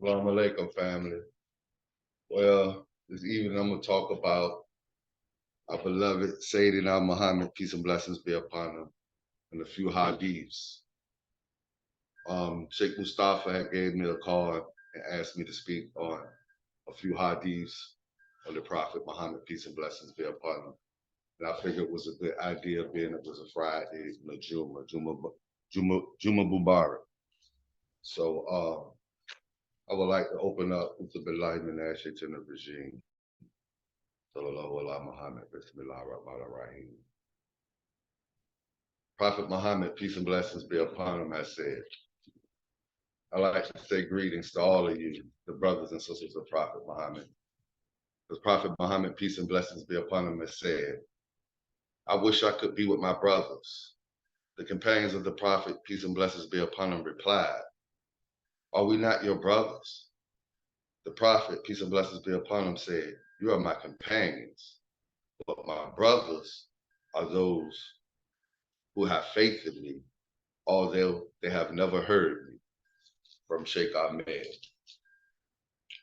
Assalamu alaikum, family. Well, this evening I'm going to talk about our beloved Sayyidina Muhammad, peace and blessings be upon him, and a few hadiths. Sheikh Mustafa had gave me a call and asked me to speak on a few hadiths of the Prophet Muhammad, peace and blessings be upon him. And I figured it was a good idea, being it was a Friday, Juma Mubarak. So I would like to open up with the Billahi Minash in the regime. Sallallahu ala Muhammad, Bismillah ar-Rahman ar-Rahim. Prophet Muhammad, peace and blessings be upon him, has said, I'd like to say greetings to all of you, the brothers and sisters of Prophet Muhammad. Because Prophet Muhammad, peace and blessings be upon him, has said, I wish I could be with my brothers. The companions of the Prophet, peace and blessings be upon him, replied, are we not your brothers? The Prophet, peace and blessings be upon him, said, you are my companions, but my brothers are those who have faith in me, although they have never heard me. From Cheikh Ahmed,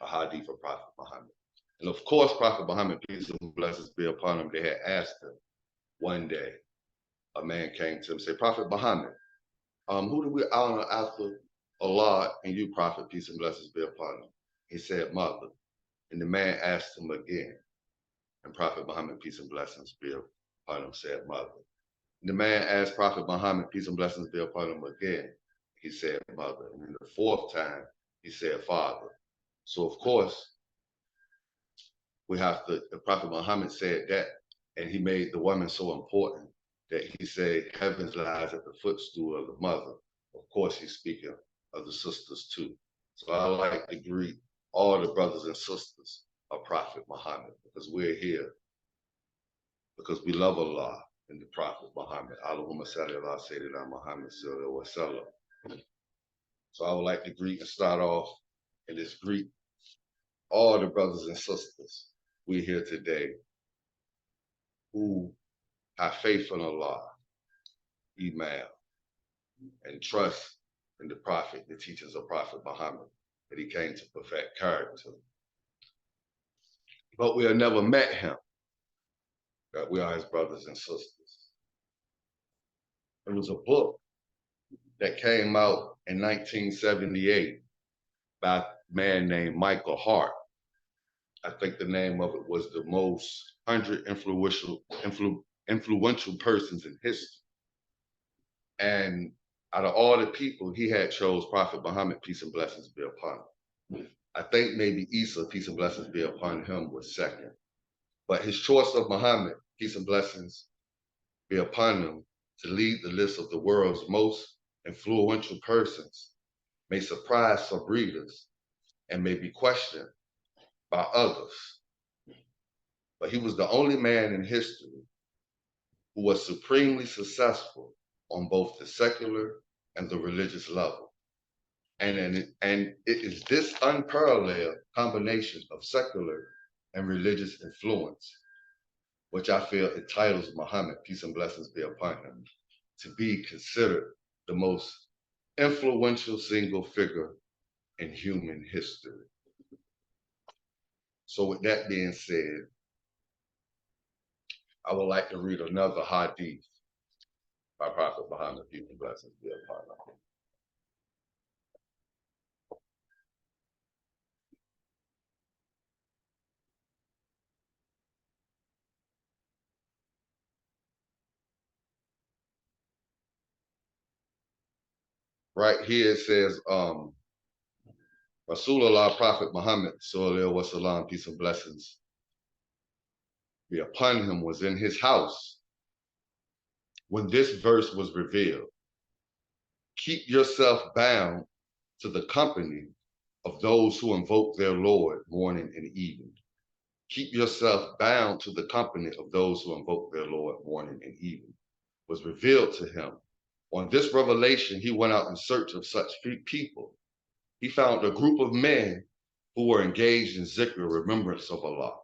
a hadith of Prophet Muhammad. And of course, Prophet Muhammad, peace and blessings be upon him, they had asked him one day, a man came to him and said, Prophet Muhammad, who do we honor after Allah and you, Prophet, peace and blessings be upon him? He said, Mother. And the man asked him again, and Prophet Muhammad, peace and blessings be upon him, said, Mother. And the man asked Prophet Muhammad, peace and blessings be upon him again. He said, Mother. And then the fourth time, he said, Father. So, of course, we have to, the Prophet Muhammad said that, and he made the woman so important that he said, heaven lies at the footstool of the mother. Of course, he's speaking of the sisters too. So I like to greet all the brothers and sisters of Prophet Muhammad, because we're here because we love Allah and the Prophet Muhammad. Allahumma salli ala Sayyidina Muhammad sallallahu alaihi wasallam. So I would like to greet and start off in this greet all the brothers and sisters we here today who have faith in Allah, Iman, and trust in the Prophet, the teachings of Prophet Muhammad, that he came to perfect character. But we have never met him, that we are his brothers and sisters. There was a book that came out in 1978 by a man named Michael Hart. I think the name of it was the most 100 influential persons in history. And out of all the people, he had chose Prophet Muhammad, peace and blessings be upon him. I think maybe Isa, peace and blessings be upon him, was second. But his choice of Muhammad, peace and blessings be upon him, to lead the list of the world's most influential persons may surprise some readers and may be questioned by others. But he was the only man in history who was supremely successful on both the secular and the religious level. And it is this unparalleled combination of secular and religious influence which I feel entitles Muhammad, peace and blessings be upon him, to be considered the most influential single figure in human history. So with that being said, I would like to read another hadith by Prophet Muhammad, peace and blessings be upon him. Right here it says, Rasulullah, Prophet Muhammad, sallallahu alaihi wasallam, peace and blessings be upon him, was in his house when this verse was revealed. Keep yourself bound to the company of those who invoke their Lord morning and evening. Keep yourself bound to the company of those who invoke their Lord morning and evening, was revealed to him. On this revelation, he went out in search of such people. He found a group of men who were engaged in zikr, remembrance of Allah.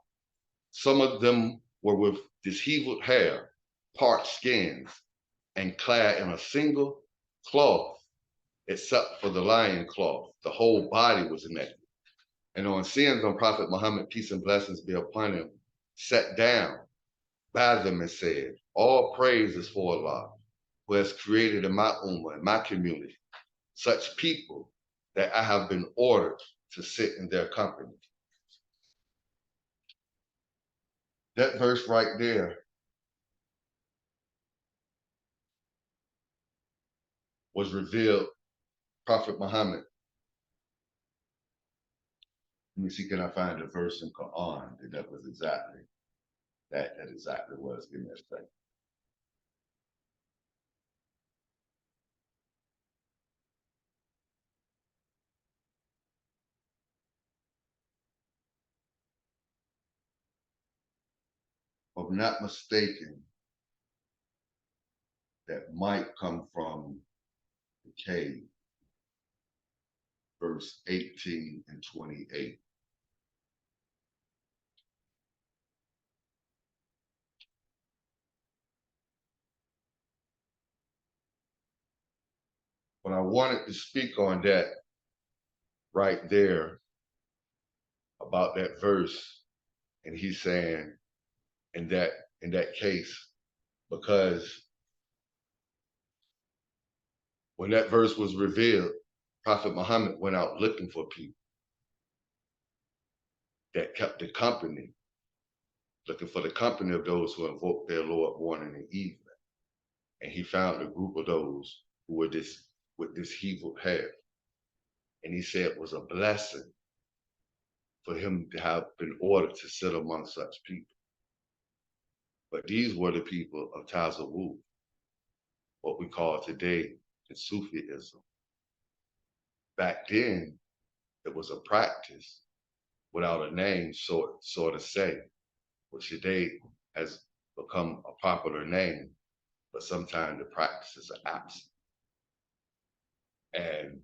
Some of them were with disheveled hair, parched skins, and clad in a single cloth, except for the lion cloth. The whole body was naked. And on seeing them, Prophet Muhammad, peace and blessings be upon him, sat down by them and said, all praise is for Allah, who has created in my ummah, in my community, such people that I have been ordered to sit in their company. That verse right there was revealed, Prophet Muhammad. Let me see, can I find a verse in Quran that was exactly, that exactly was. Give me a second. If I'm not mistaken, that might come from the cave, verse 18 and 28. But I wanted to speak on that right there about that verse, and he's saying in that case, because when that verse was revealed, Prophet Muhammad went out looking for people that kept the company, looking for the company of those who invoked their Lord morning and evening. And he found a group of those who were with this heaved hair. And he said it was a blessing for him to have been ordered to sit among such people. But these were the people of Tazawwuf, what we call today in Sufism. Back then, it was a practice without a name, sort of say, which today has become a popular name, but sometimes the practices are absent. And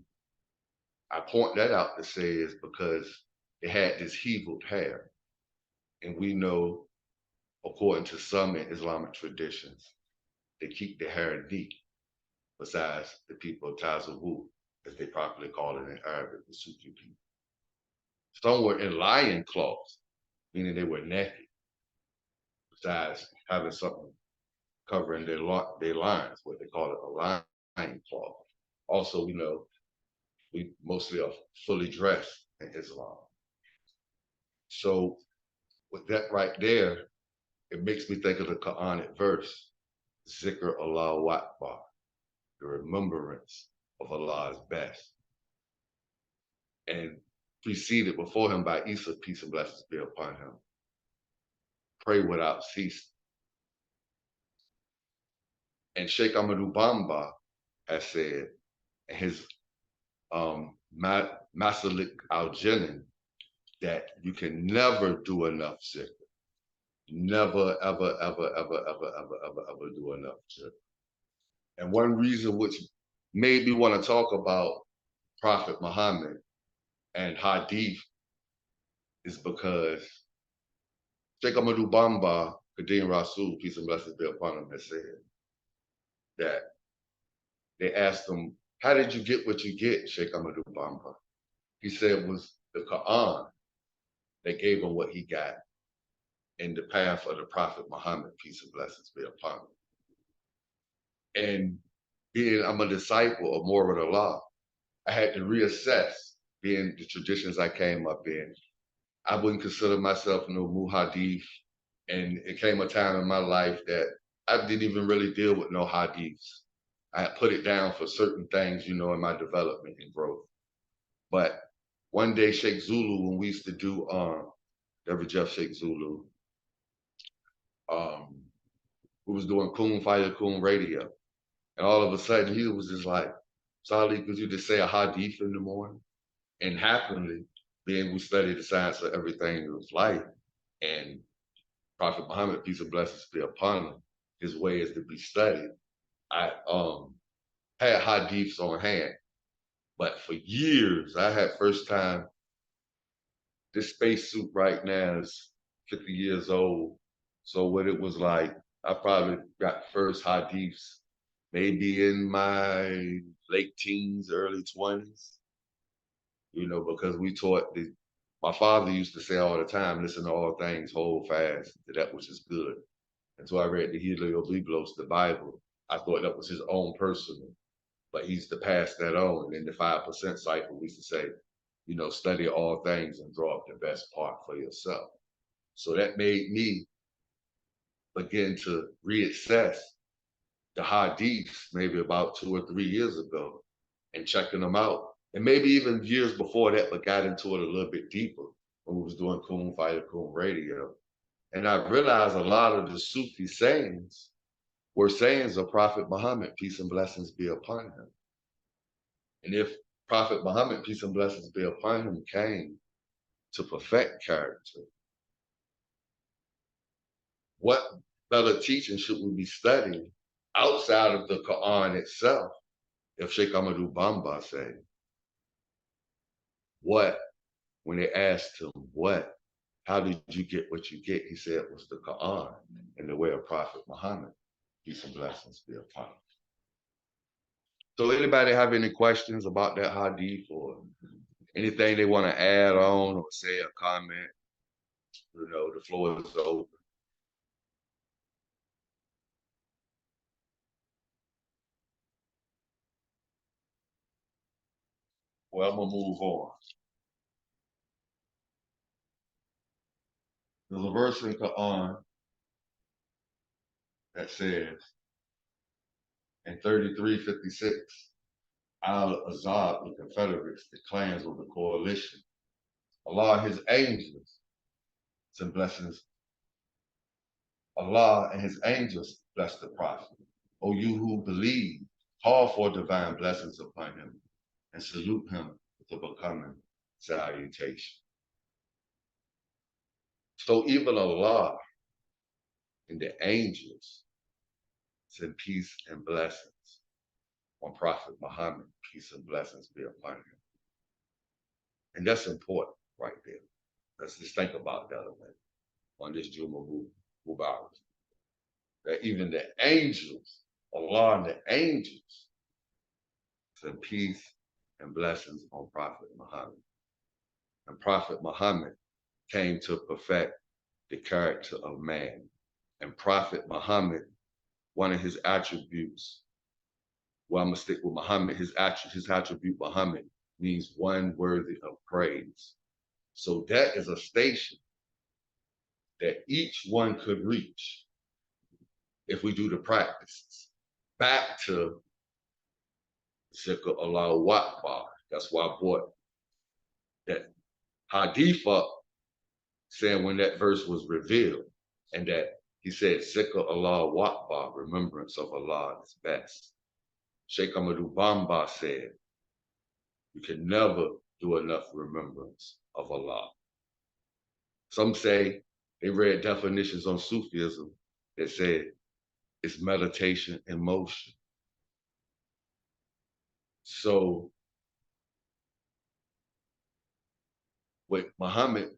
I point that out to say is because they had this heaved hair. And we know, according to some in Islamic traditions, they keep their hair neat, besides the people of Tazawwuf, as they properly call it in Arabic, the Sufi people. Some were in lion cloths, meaning they were naked, besides having something covering their lines, what they call it, a lion cloth. Also, we know we mostly are fully dressed in Islam. So with that right there, it makes me think of the Quranic verse, Zikr Allahu Akbar, the remembrance of Allah's best. And preceded before him by Isa, peace and blessings be upon him. Pray without ceasing. And Sheikh Ahmadu Bamba has said in his Masalik al-Jinin that you can never do enough zikr. Never, ever, ever, ever, ever, ever, ever, ever do enough zikr. And one reason which made me want to talk about Prophet Muhammad and Hadith is because Sheikh Ahmadu Bamba, Kadim Rasul, peace and blessings be upon him, has said that they asked him, how did you get what you get, Sheikh Ahmadu Bamba? He said it was the Quran that gave him what he got in the path of the Prophet Muhammad, peace and blessings be upon him. And being I'm a disciple of Moral Allah, I had to reassess being the traditions I came up in. I wouldn't consider myself no muhadith, and it came a time in my life that I didn't even really deal with no hadiths. I had put it down for certain things, in my development and growth. But one day, Sheikh Zulu, when we used to do Reverend Jeff Sheikh Zulu, we was doing Kun Fire Kun Radio. And all of a sudden he was just like, Salih, could you just say a hadith in the morning? And happily, being we studied the science of everything in life, and Prophet Muhammad, peace and blessings be upon him, his way is to be studied. I had hadiths on hand. But for years, I had first time, this spacesuit right now is 50 years old. So what it was like, I probably got first hadiths maybe in my late teens, early 20s, because we taught My father used to say all the time, listen to all things, hold fast to that which is good. Until I read the Biblos, the Bible, I thought that was his own personal, but he used to pass that on. And in the 5% cycle, we used to say, study all things and draw up the best part for yourself. So that made me begin to reassess the hadiths maybe about 2 or 3 years ago and checking them out. And maybe even years before that, but got into it a little bit deeper when we was doing Kun Fighter Kun Radio. And I realized a lot of the Sufi sayings were sayings of Prophet Muhammad, peace and blessings be upon him. And if Prophet Muhammad, peace and blessings be upon him, came to perfect character, what better teaching should we be studying outside of the Quran itself? If Sheikh Ahmadu Bamba said, what, when they asked him, what, how did you get what you get? He said it was the Quran and the way of Prophet Muhammad, peace and blessings be upon him. So anybody have any questions about that hadith or anything they want to add on or say a comment? The floor is open. Well, I'm gonna move on. There's a verse in Quran that says in 33:56, Al-Azab, the Confederates, the clans of the coalition, Allah, his angels, and blessings. Allah and his angels bless the Prophet. O you who believe, call for divine blessings upon him and salute him with a becoming salutation. So even Allah and the angels send peace and blessings on Prophet Muhammad, peace and blessings be upon him. And that's important right there. Let's just think about that a minute on this Juma Mubarak. That even the angels, Allah and the angels, send peace and blessings on Prophet Muhammad. And Prophet Muhammad came to perfect the character of man. And Prophet Muhammad, one of his attributes, well, I'm gonna stick with Muhammad, his attribute Muhammad means one worthy of praise. So that is a station that each one could reach if we do the practices. Back to Zikr Allahu Akbar. That's why I brought that hadith up, saying when that verse was revealed, and that he said, Zikr Allahu Akbar, remembrance of Allah is best. Sheikh Ahmadu Bamba said, you can never do enough remembrance of Allah. Some say they read definitions on Sufism that said it's meditation in motion. So with Muhammad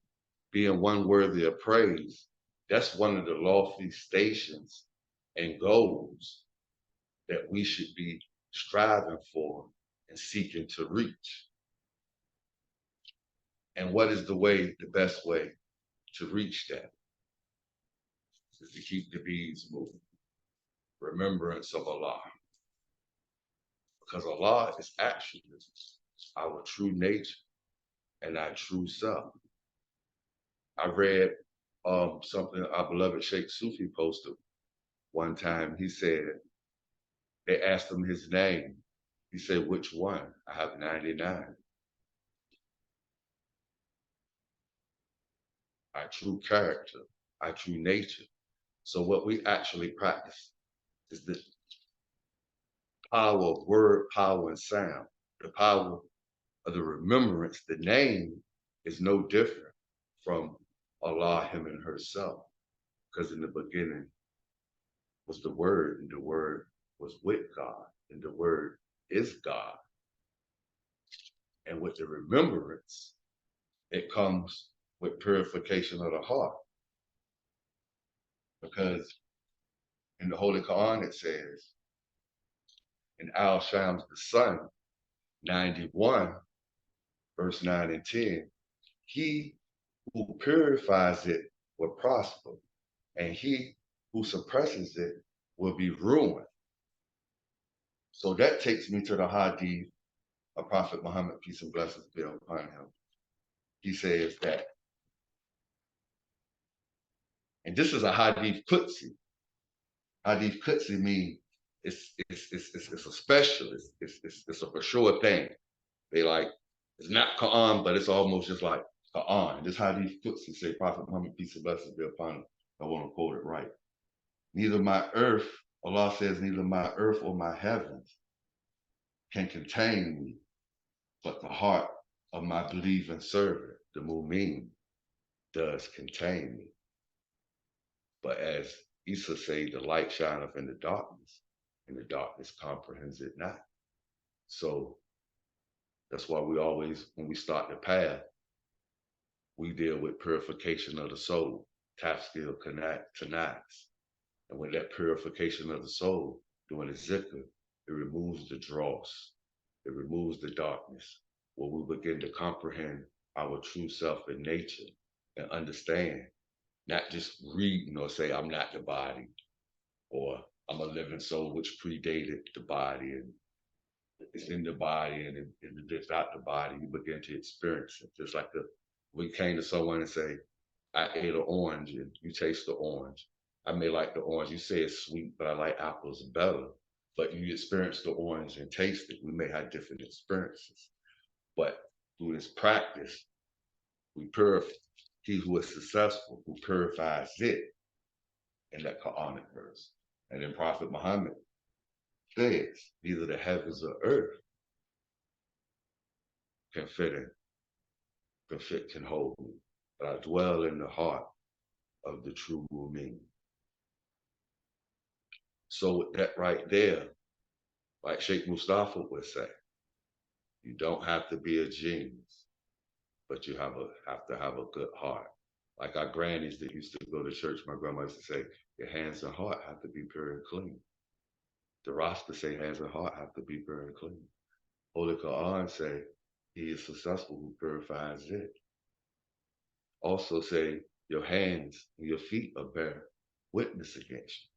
being one worthy of praise, that's one of the lofty stations and goals that we should be striving for and seeking to reach. And what is the best way to reach that? Is to keep the beads moving. Remembrance of Allah. Because Allah is actually our true nature and our true self. I read something our beloved Sheikh Sufi posted one time. He said, they asked him his name. He said, which one? I have 99. Our true character, our true nature. So what we actually practice is the power of word, power, and sound. The power of the remembrance. The name is no different from Allah, him, and herself. Because in the beginning was the Word, and the Word was with God, and the Word is God. And with the remembrance, it comes with purification of the heart. Because in the Holy Quran it says, in Al-Shams the Sun, 91, verse 9 and 10, He who purifies it will prosper, and he who suppresses it will be ruined. So that takes me to the Hadith of Prophet Muhammad, peace and blessings be upon him. He says that, and this is a Hadith Qudsi. Hadith Qudsi means it's a specialist. It's a for sure thing. They like, it's not Quran, but it's almost just like Quran. This Hadith Qudsi say, Prophet Muhammad, peace and blessings be upon him. I want to quote it right. Neither my earth, Allah says, neither my earth or my heavens can contain me, but the heart of my believing servant, the Mu'min, does contain me. But as Isa say, the light shineth in the darkness, and the darkness comprehends it not. So that's why we always, when we start the path, we deal with purification of the soul, tafskil tanas. And with that purification of the soul, doing the zikr, it removes the dross, it removes the darkness, where we begin to comprehend our true self and nature and understand, not just reading or say, I'm not the body, or I'm a living soul which predated the body and it's in the body and it's out the body. You begin to experience it. Just like we came to someone and say, I ate an orange and you taste the orange. I may like the orange. You say it's sweet, but I like apples better. But you experience the orange and taste it. We may have different experiences. But through this practice, we purify. He who is successful, who purifies it, in that Quranic verse. And then Prophet Muhammad says, neither the heavens or earth can fit in, can hold me. But I dwell in the heart of the true Mu'min. So with that right there, like Sheikh Mustafa would say, you don't have to be a genius, but you have to have a good heart. Like our grannies that used to go to church, my grandma used to say, your hands and heart have to be pure and clean. The Rasta say hands and heart have to be pure and clean. Holy Quran say, he is successful who purifies it. Also say, your hands and your feet are bear witness against you.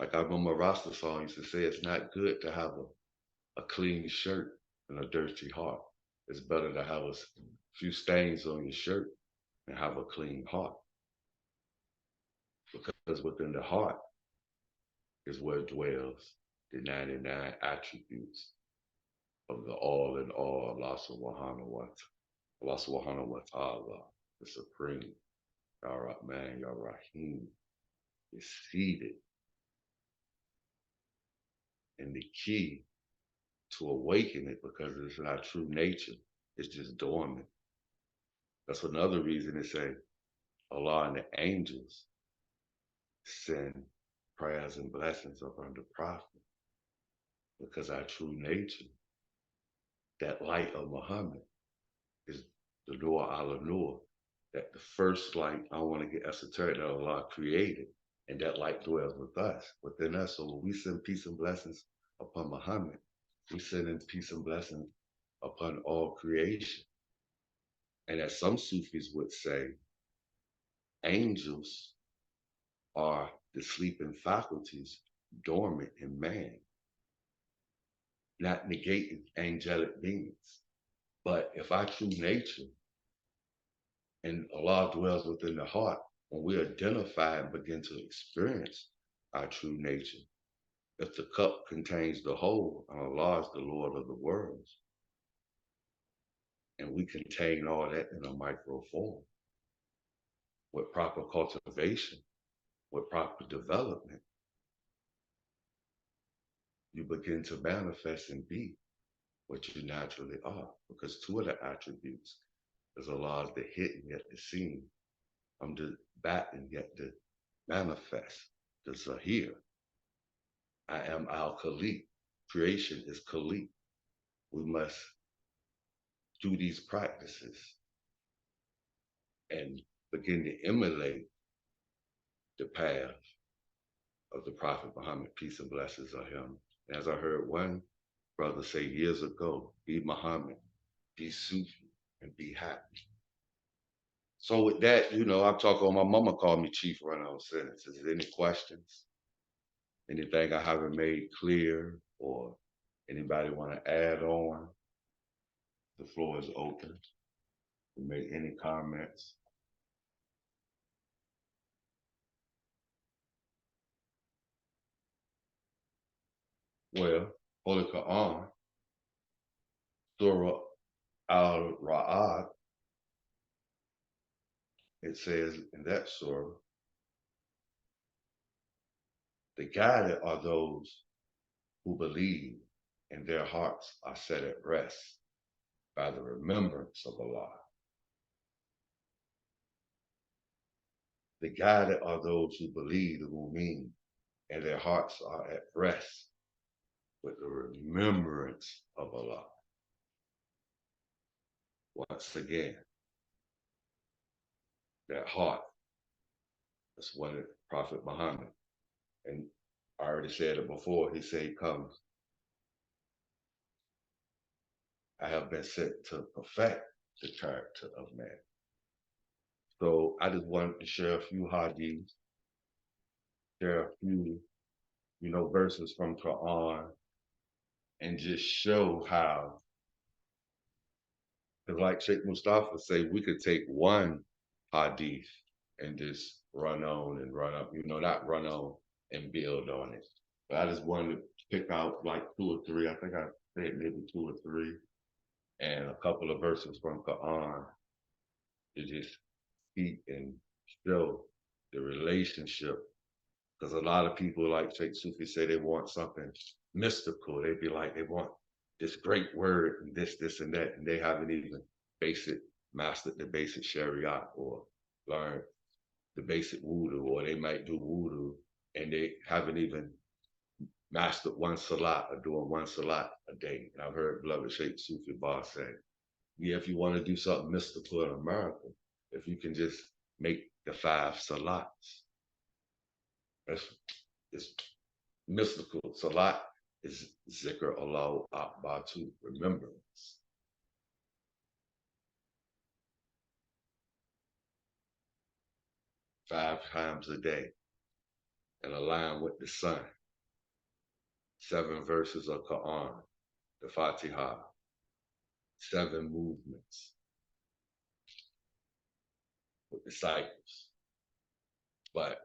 Like I remember Rasta song used to say, it's not good to have a clean shirt and a dirty heart. It's better to have a few stains on your shirt and have a clean heart. Because within the heart is where dwells the 99 attributes of the all in all, Allah subhanahu wa ta'ala, the Supreme, Ya Rahman, Ya Rahim, is seated. And the key to awaken it, because it's not true nature, it's just dormant. That's another reason they say Allah and the angels send prayers and blessings upon the Prophet, because our true nature, that light of Muhammad, is the Nur ala Nur, that the first light, I don't want to get esoteric, that Allah created, and that light dwells with us, within us. So when we send peace and blessings upon Muhammad, we send in peace and blessings upon all creation. And as some Sufis would say, angels are the sleeping faculties dormant in man, not negating angelic beings. But if our true nature and Allah dwells within the heart, when we identify and begin to experience our true nature, if the cup contains the whole, and Allah is the Lord of the worlds, and we contain all that in a micro form, with proper cultivation, with proper development, you begin to manifest and be what you naturally are. Because two of the attributes is Allah is the hidden yet the seen. I'm the batin yet the manifest, the Zahir. I am Al Khaliq. Creation is Khaliq. We must do these practices and begin to emulate the path of the Prophet Muhammad, peace and blessings on him. And as I heard one brother say years ago, be Muhammad, be Sufi, and be happy. So with that, I'm talking. My mama called me Chief Run On Sentence. Is there any questions? Anything I haven't made clear, or anybody want to add on? The floor is open to make any comments. Well, Holy Quran, Surah Al-Ra'ad, it says in that surah, the guided are those who believe and their hearts are set at rest by the remembrance of Allah. The guided are those who believe the Mu'min and their hearts are at rest with the remembrance of Allah. Once again, that heart, that's what Prophet Muhammad, and I already said it before, he said he comes, I have been sent to perfect the character of man. So I just wanted to share a few hadiths, share a few, verses from Quran, and just show how, because like Sheikh Mustafa say, we could take one hadith and just run on and run up, not run on and build on it. But I just wanted to pick out like two or three. I think I said maybe two or three, and a couple of verses from Quran to just speak and show the relationship. Because a lot of people, like Sheikh Sufi, say they want something mystical. They be like, they want this great word and this and that, and they haven't even mastered the basic Shariat or learned the basic wudu, or they might do wudu and they haven't even mastered one salat or doing one salat a day. And I've heard beloved Sheikh Sufi Bar say, yeah, if you want to do something mystical in America, if you can just make the 5 salats, it's mystical. Salat is zikr Allah Akbar, remembrance. 5 times a day and align with the sun. 7 verses of Quran, the Fatiha, 7 movements with disciples. But,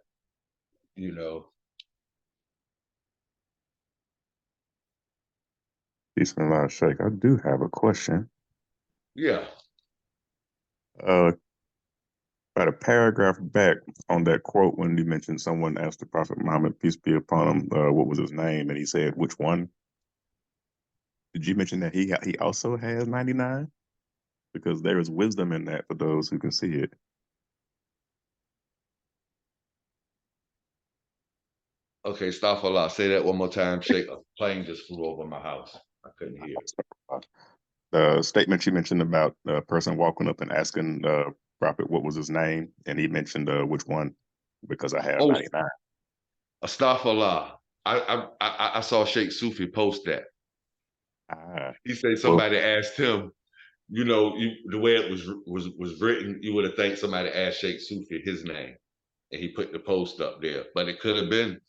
Bismillah, Sheikh. I do have a question. yeah. About a paragraph back on that quote when you mentioned someone asked the Prophet Muhammad, peace be upon him, what was his name, and he said, which one? Did you mention that he also has 99? Because there is wisdom in that for those who can see it. Okay, Astaghfirullah. Say that one more time. Sheikh, a plane just flew over my house. I couldn't hear it. The statement you mentioned about the person walking up and asking the Prophet what was his name, and he mentioned which one, because I have 99. Astaghfirullah. I saw Sheikh Sufi post that. He said Well, somebody asked him, the way it was written, you would have think somebody asked Sheikh Sufi his name, and he put the post up there. But it could have been.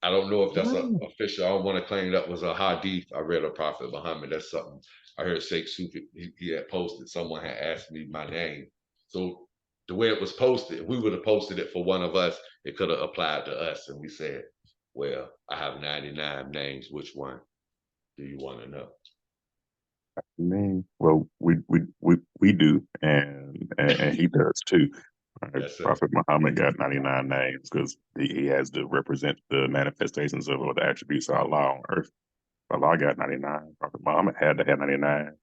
I don't know if that's official. I don't want to claim that was a hadith I read of Prophet Muhammad. That's something I heard Sheikh Sufi, he had posted. Someone had asked me my name. So the way it was posted, if we would have posted it for one of us, it could have applied to us. And we said, well, I have 99 names. Which one do you want to know? well, we do, and he does too. Yes, sir. Prophet Muhammad got 99 names because he has to represent the manifestations of or the attributes of Allah on earth. Allah got 99. Prophet Muhammad had to have 99.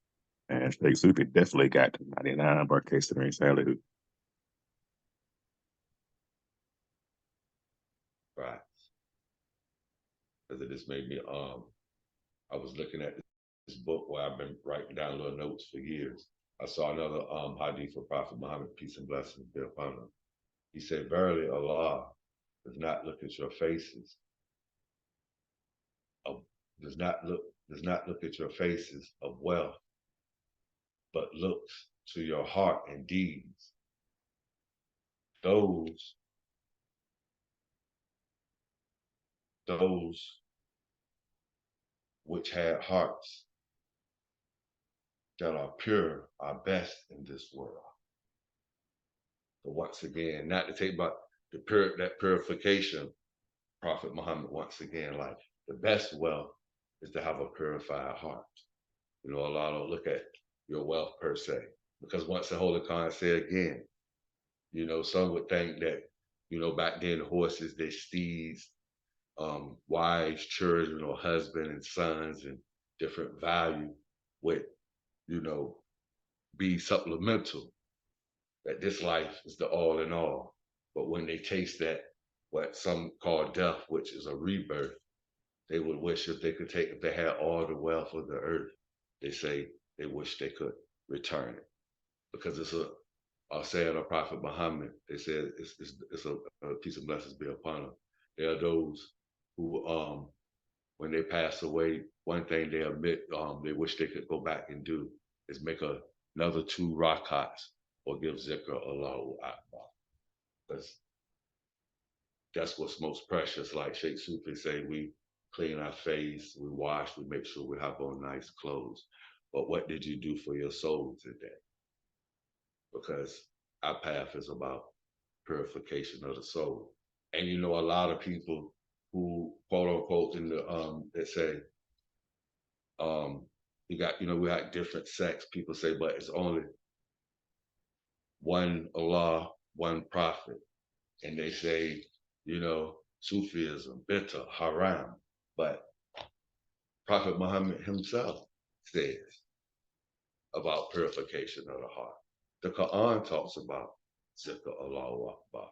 And Sheikh Sufi definitely got 99 by case of Salih. Right. Because it just made me, I was looking at this book where I've been writing down little notes for years. I saw another hadith of Prophet Muhammad, peace and blessings be upon him. He said, verily Allah does not look at your faces, does not look at your faces of wealth, but looks to your heart and deeds. those which had hearts that are pure are best in this world. So once again, not to take about that purification, Prophet Muhammad once again, like the best wealth is to have a purified heart. You know, Allah don't look at your wealth per se. Because once the Holy Khan said again, you know, some would think that, you know, back then horses, they steeds, wives, children, or husband and sons and different value would, you know, be supplemental, that this life is the all in all. But when they taste that, what some call death, which is a rebirth, they would wish if they could take, if they had all the wealth of the earth, they say they wish they could return it. Because it's a saying of Prophet Muhammad, they said it's a peace and blessings be upon them. There are those who, when they pass away, one thing they admit they wish they could go back and do is make another 2 rakats or give zikr Allahu Akbar. Because that's what's most precious. Like Sheikh Sufi say, we clean our face, we wash, we make sure we have on nice clothes. But what did you do for your soul today? Because our path is about purification of the soul. And you know, a lot of people who quote unquote in the that say, we got different sects, people say, but it's only one Allah, one prophet. And they say, you know, Sufism, bitter, haram. But Prophet Muhammad himself says about purification of the heart. The Quran talks about zikr Allahu Akbar.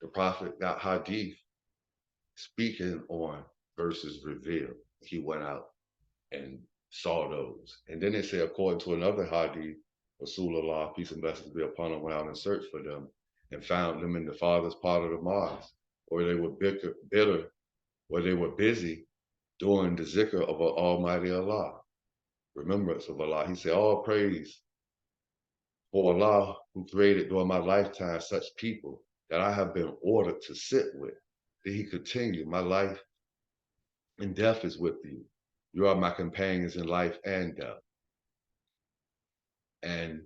The Prophet got hadith speaking on verses revealed. He went out and saw those. And then they say, according to another hadith, Rasulullah, peace and blessings be upon him, went out and searched for them and found them in the farthest part of the mosque, or they were bitter, or they were busy doing the zikr of Almighty Allah, remembrance of Allah. He said, all praise for Allah who created during my lifetime such people that I have been ordered to sit with. Then he continued, my life and death is with you. You are my companions in life and death. And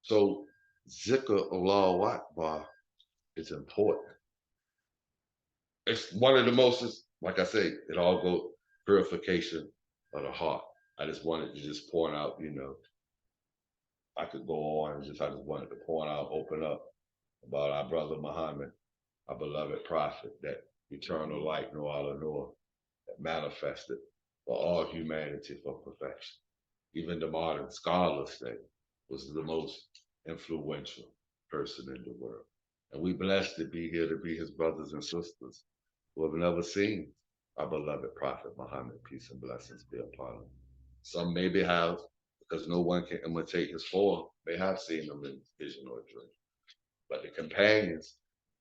so zikr Allahu Akbar is important. It's one of the most, like I say, it all goes purification of the heart. I just wanted to just point out, you know, I could go on and I just wanted to point out, open up about our brother Muhammad, our beloved prophet, that eternal light, no Allah nor, that manifested for all humanity for perfection. Even the modern scholars say was the most influential person in the world. And we blessed to be here to be his brothers and sisters who have never seen our beloved prophet Muhammad, peace and blessings be upon him. Some maybe have, because no one can imitate his form, may have seen him in vision or dream. But the companions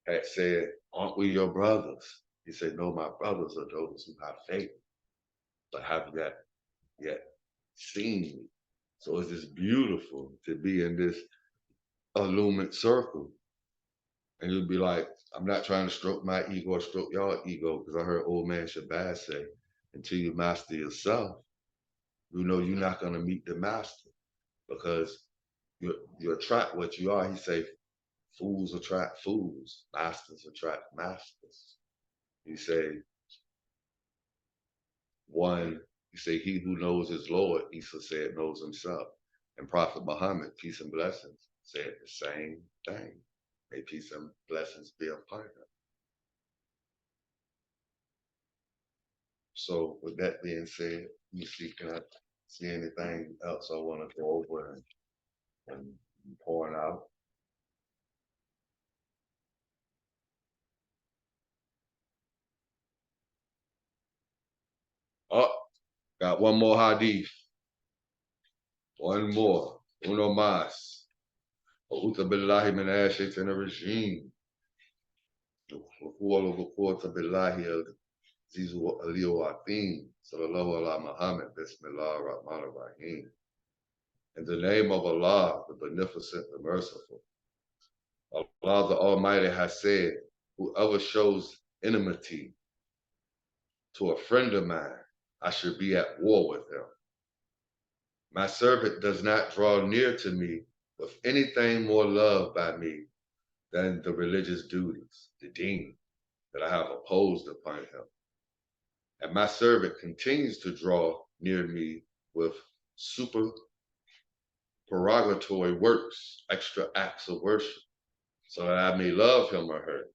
had said, aren't we your brothers? He said, no, my brothers are those who have faith, but have yet seen me. So it's just beautiful to be in this illumined circle. And you'd be like, I'm not trying to stroke my ego or stroke your ego, because I heard old man Shabazz say, until you master yourself, you know you're not going to meet the master, because you attract what you are. He say, fools attract fools, masters attract masters. He say, he who knows his Lord, Isa said, knows himself. And Prophet Muhammad, peace and blessings, said the same thing. May peace and blessings be upon him. So with that being said, let me see, can I see anything else I want to go over and point out? Oh, got one more hadith. One more. Uno más. أعوذ بالله من الشيطان الرجيم. وقوة بالله العزيز العلي العظيم. صلى الله على محمد. بسم الله الرحمن الرحيم. In the name of Allah, the Beneficent, the Merciful. Allah the Almighty has said, whoever shows enmity to a friend of mine, I should be at war with him. My servant does not draw near to me with anything more loved by me than the religious duties, the deen, that I have opposed upon him. And my servant continues to draw near me with supererogatory works, extra acts of worship, so that I may love him or her.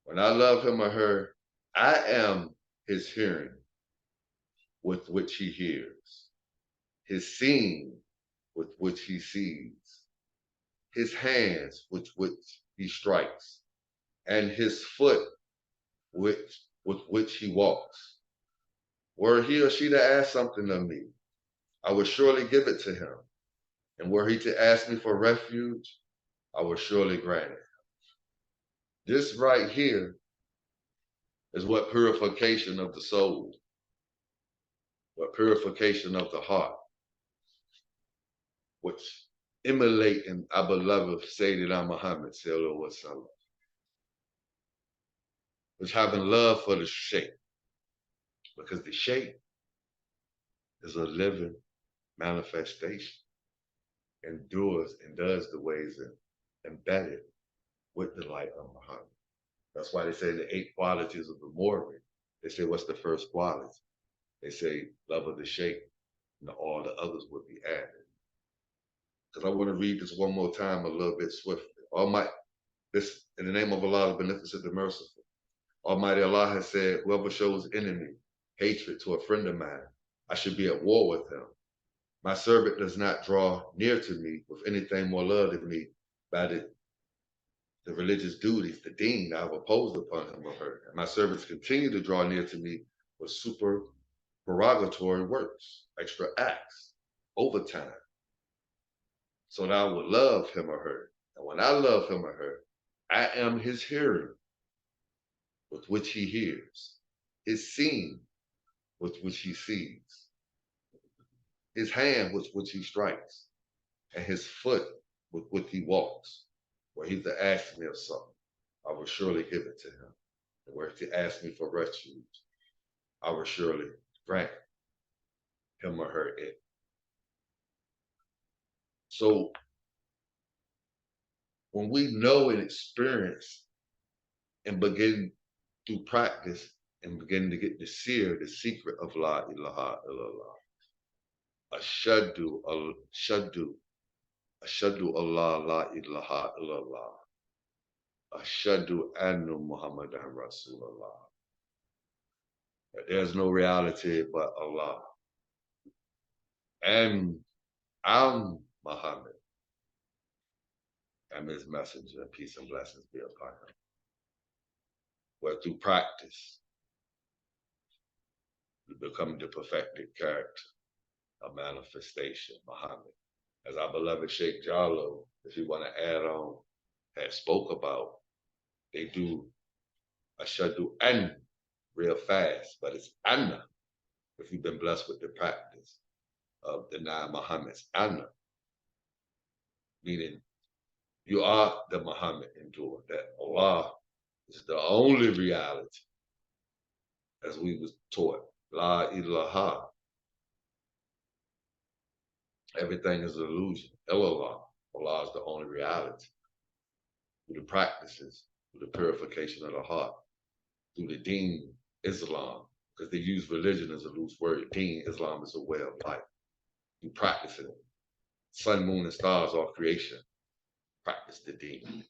When I love him or her, I am his hearing with which he hears, his seeing with which he sees, his hands with which he strikes, and his foot with which he walks. Were he or she to ask something of me, I would surely give it to him. And were he to ask me for refuge, I would surely grant it. This right here is what purification of the soul, what purification of the heart, which emulate in our beloved Sayyidina Muhammad sallallahu alaihi wasallam, which having love for the Sheikh, because the Sheikh is a living manifestation, endures and does the ways embedded with the light of Muhammad. That's why they say the 8 qualities of the Moorman. They say, what's the first quality? They say, love of the Sheikh, and all the others would be added. Because I want to read this one more time a little bit swiftly. Almighty, this in the name of Allah, the Beneficent, the Merciful. Almighty Allah has said, whoever shows enemy, hatred to a friend of mine, I should be at war with him. My servant does not draw near to me with anything more love than me by the religious duties, the deen I have opposed upon him or her. And my servants continue to draw near to me with supererogatory works, extra acts, overtime, so that I would love him or her. And when I love him or her, I am his hearing with which he hears, his seeing with which he sees, his hand with which he strikes, and his foot with which he walks. Were he to ask me of something, I will surely give it to him. And were he to ask me for refuge, I will surely grant him or her it. So when we know and experience and begin through practice and begin to get the secret of La ilaha illallah, ashadu Allah la ilaha illallah, ashadu annu Muhammadan Rasulullah. There's no reality but Allah. And I'm Muhammad. I'm his messenger, and peace and blessings be upon him. Where through practice, you become the perfected character, a manifestation, Muhammad. As our beloved Sheikh Jarlo, if you want to add on, had spoke about, they do ashadu an real fast, but it's anna, if you've been blessed with the practice of the 9 Muhammads, anna, meaning you are the Muhammad endured, that Allah is the only reality, as we was taught, La ilaha. Everything is an illusion. Illallah. Allah is the only reality. Through the practices, through the purification of the heart, through the deen, Islam, because they use religion as a loose word. Deen, Islam is a way of life. You practice it. Sun, moon, and stars are creation. Practice the deen.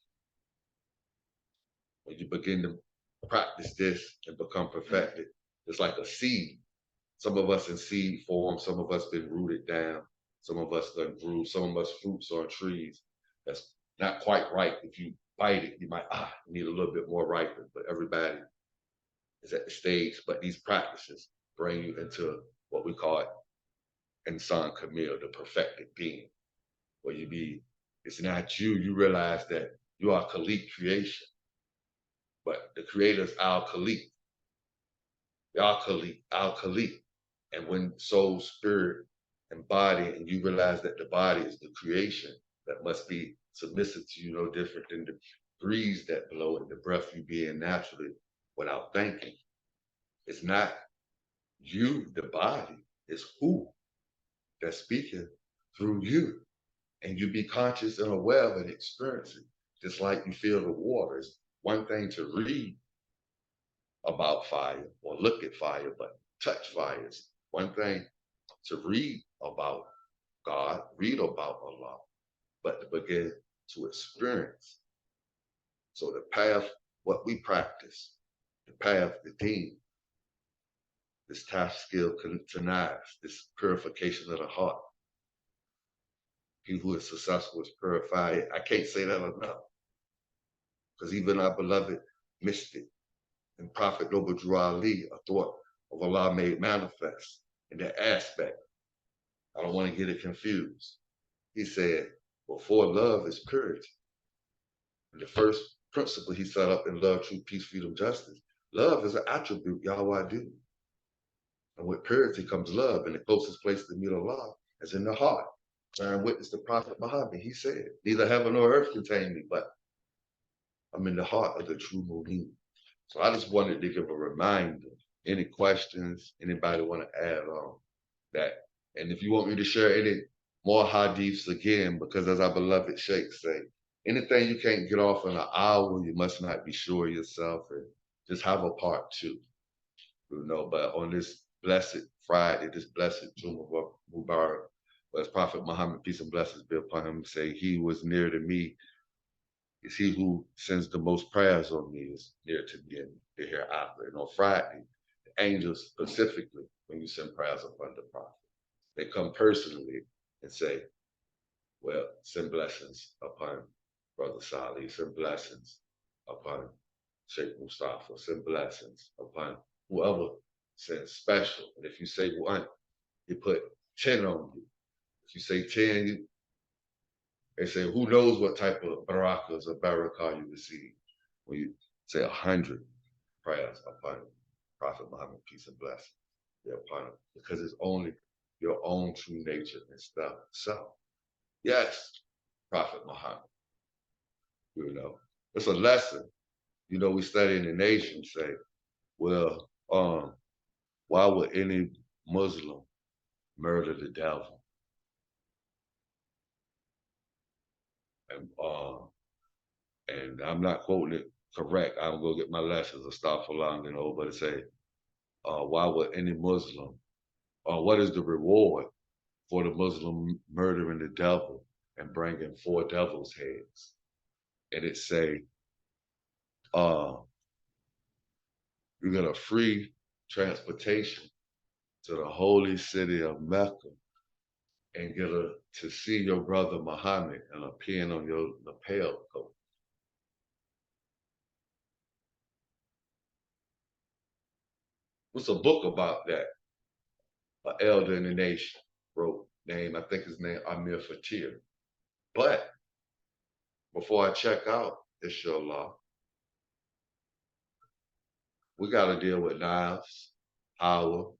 When you begin to practice this and become perfected, it's like a seed. Some of us in seed form, some of us been rooted down, some of us done grew, some of us fruits on trees that's not quite ripe. If you bite it, you might need a little bit more ripened, but everybody is at the stage. But these practices bring you into what we call it Insan Kamil, the perfected being, where it's not you, you realize that you are Khalik creation, but the creator's Al Khalik, Al Khalik, Al Khalik. And when soul, spirit, and body, and you realize that the body is the creation, that must be submissive to you no different than the breeze that blow and the breath you being naturally without thinking. It's not you, the body, it's who that's speaking through you. And you be conscious and aware of and experience it. Just like you feel the water. It's one thing to read about fire or look at fire, but touch fire is one thing to read about God, read about Allah, but to begin to experience. So the path, what we practice, the path, the deen, this task skill tonight, this purification of the heart. He who is successful is purified. I can't say that enough. Because even our beloved mystic and Prophet Noble Drew Ali, a thought of Allah made manifest in that aspect. I don't want to get it confused. He said, before love is purity. And the first principle he set up in love, truth, peace, freedom, justice. Love is an attribute, Yahweh do. And with purity comes love, and the closest place to meet Allah is in the heart. Bearing witness to Prophet Muhammad, he said, neither heaven nor earth contain me, but I'm in the heart of the true Mu'min. So I just wanted to give a reminder. Any questions, anybody want to add on that? And if you want me to share any more hadiths again, because as our beloved Cheikh say, anything you can't get off in an hour, you must not be sure yourself, and just have a part two. You know, but on this blessed Friday, this blessed Jummah Mubarak, as Prophet Muhammad, peace and blessings be upon him, say, he was near to me. Is he who sends the most prayers on me is near to me in the hereafter. And on Friday, the angels specifically, when you send prayers upon the prophet, they come personally and say, well, send blessings upon Brother Salih, send blessings upon Sheikh Mustafa, send blessings upon whoever sends special. And if you say one, you put 10 on you. If you say 10, they say, who knows what type of barakas or barakah you receive when you say 100 prayers upon Prophet Muhammad, peace and blessings be upon him, because it's only your own true nature and stuff. So, yes, Prophet Muhammad, you know, it's a lesson. You know, we study in the nation say, well, why would any Muslim murder the devil? And I'm not quoting it correct. I'm gonna get my lessons of stuff along, you know, but it say, why would any Muslim, what is the reward for the Muslim murdering the devil and bringing 4 devil's heads? And it say, you get a free transportation to the holy city of Mecca and get to see your brother Muhammad and a pin on your lapel coat. What's a book about that? An elder in the nation wrote, I think his name Amir Fatir. But before I check out, inshallah, we got to deal with nafs, hawa,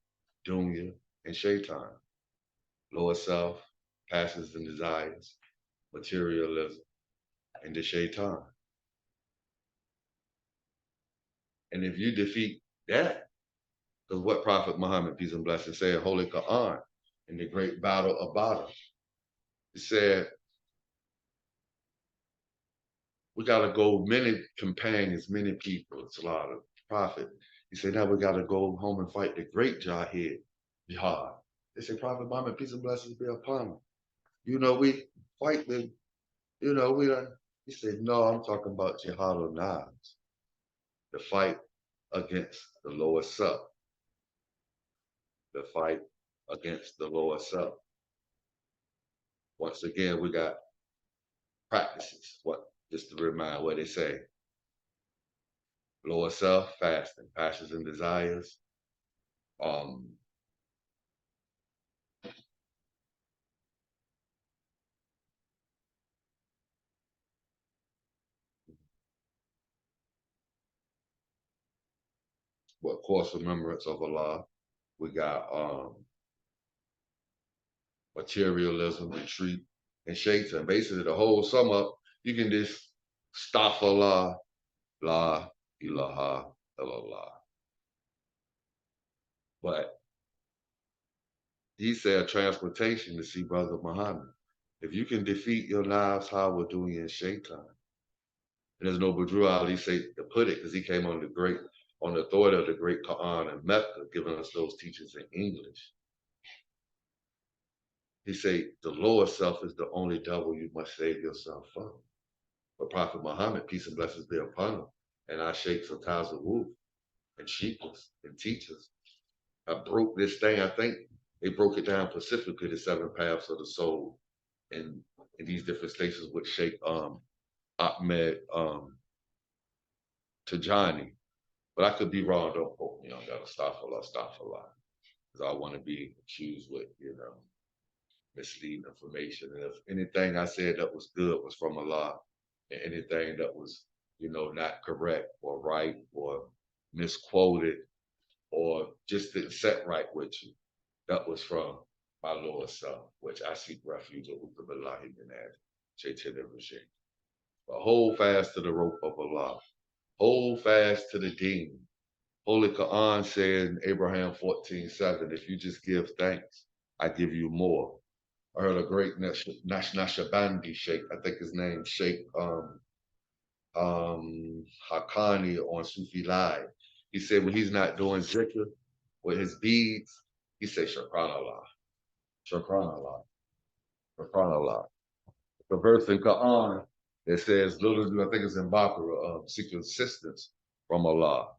dunya, and shaitan. Lower self, passions and desires, materialism, and the shaitan. And if you defeat that, because what Prophet Muhammad, peace and blessings, said, Holy Quran, in the great battle of Badr, he said, we got to go many companions, many people. It's a lot of prophet. He said, now we got to go home and fight the great jihad. They say, Prophet Muhammad, peace and blessings be upon him. You know, we fight the, you know, we don't. He said, no, I'm talking about jihad or nafs, the fight against the lower self, the fight against the lower self. Once again, we got practices. Just to remind what they say. Lower self, fasting, passions and desires. What course remembrance of Allah. We got materialism, retreat, and shaitan. Basically, the whole sum up, you can just astaghfirullah, la ilaha illallah. But he said transportation to see Brother Muhammad. If you can defeat your knives, Howard Dunya and Shaitan. And there's no Badru Ali say to put it, because he came on the authority of the great Quran and Mecca, giving us those teachings in English. He said the lower self is the only devil you must save yourself from. But Prophet Muhammad, peace and blessings be upon him, and our sheikhs of Tazawuf and sheikhs and teachers, I broke this thing. I think they broke it down specifically, the 7 paths of the soul, in these different stations with Sheikh Ahmed Tajani. But I could be wrong. Don't quote me on that. Astaghfirullah. Because I want to be accused with, misleading information. And if anything I said that was good was from Allah, and anything that was, not correct or right or misquoted or just didn't set right with you, that was from my Lord self, which I seek refuge of Uqabillahi min ad. But hold fast to the rope of Allah. Hold fast to the deen. Holy Quran said in Abraham 14:7, if you just give thanks, I give you more. I heard a great Nashabandi Sheikh, I think his name Sheikh Haqqani on Sufi Live. He said when he's not doing zikr with his beads, he said Shukran Allah. Shukran Allah. Shukran Allah. The verse in Quran that says, little do I think it's in Baqarah, seek assistance from Allah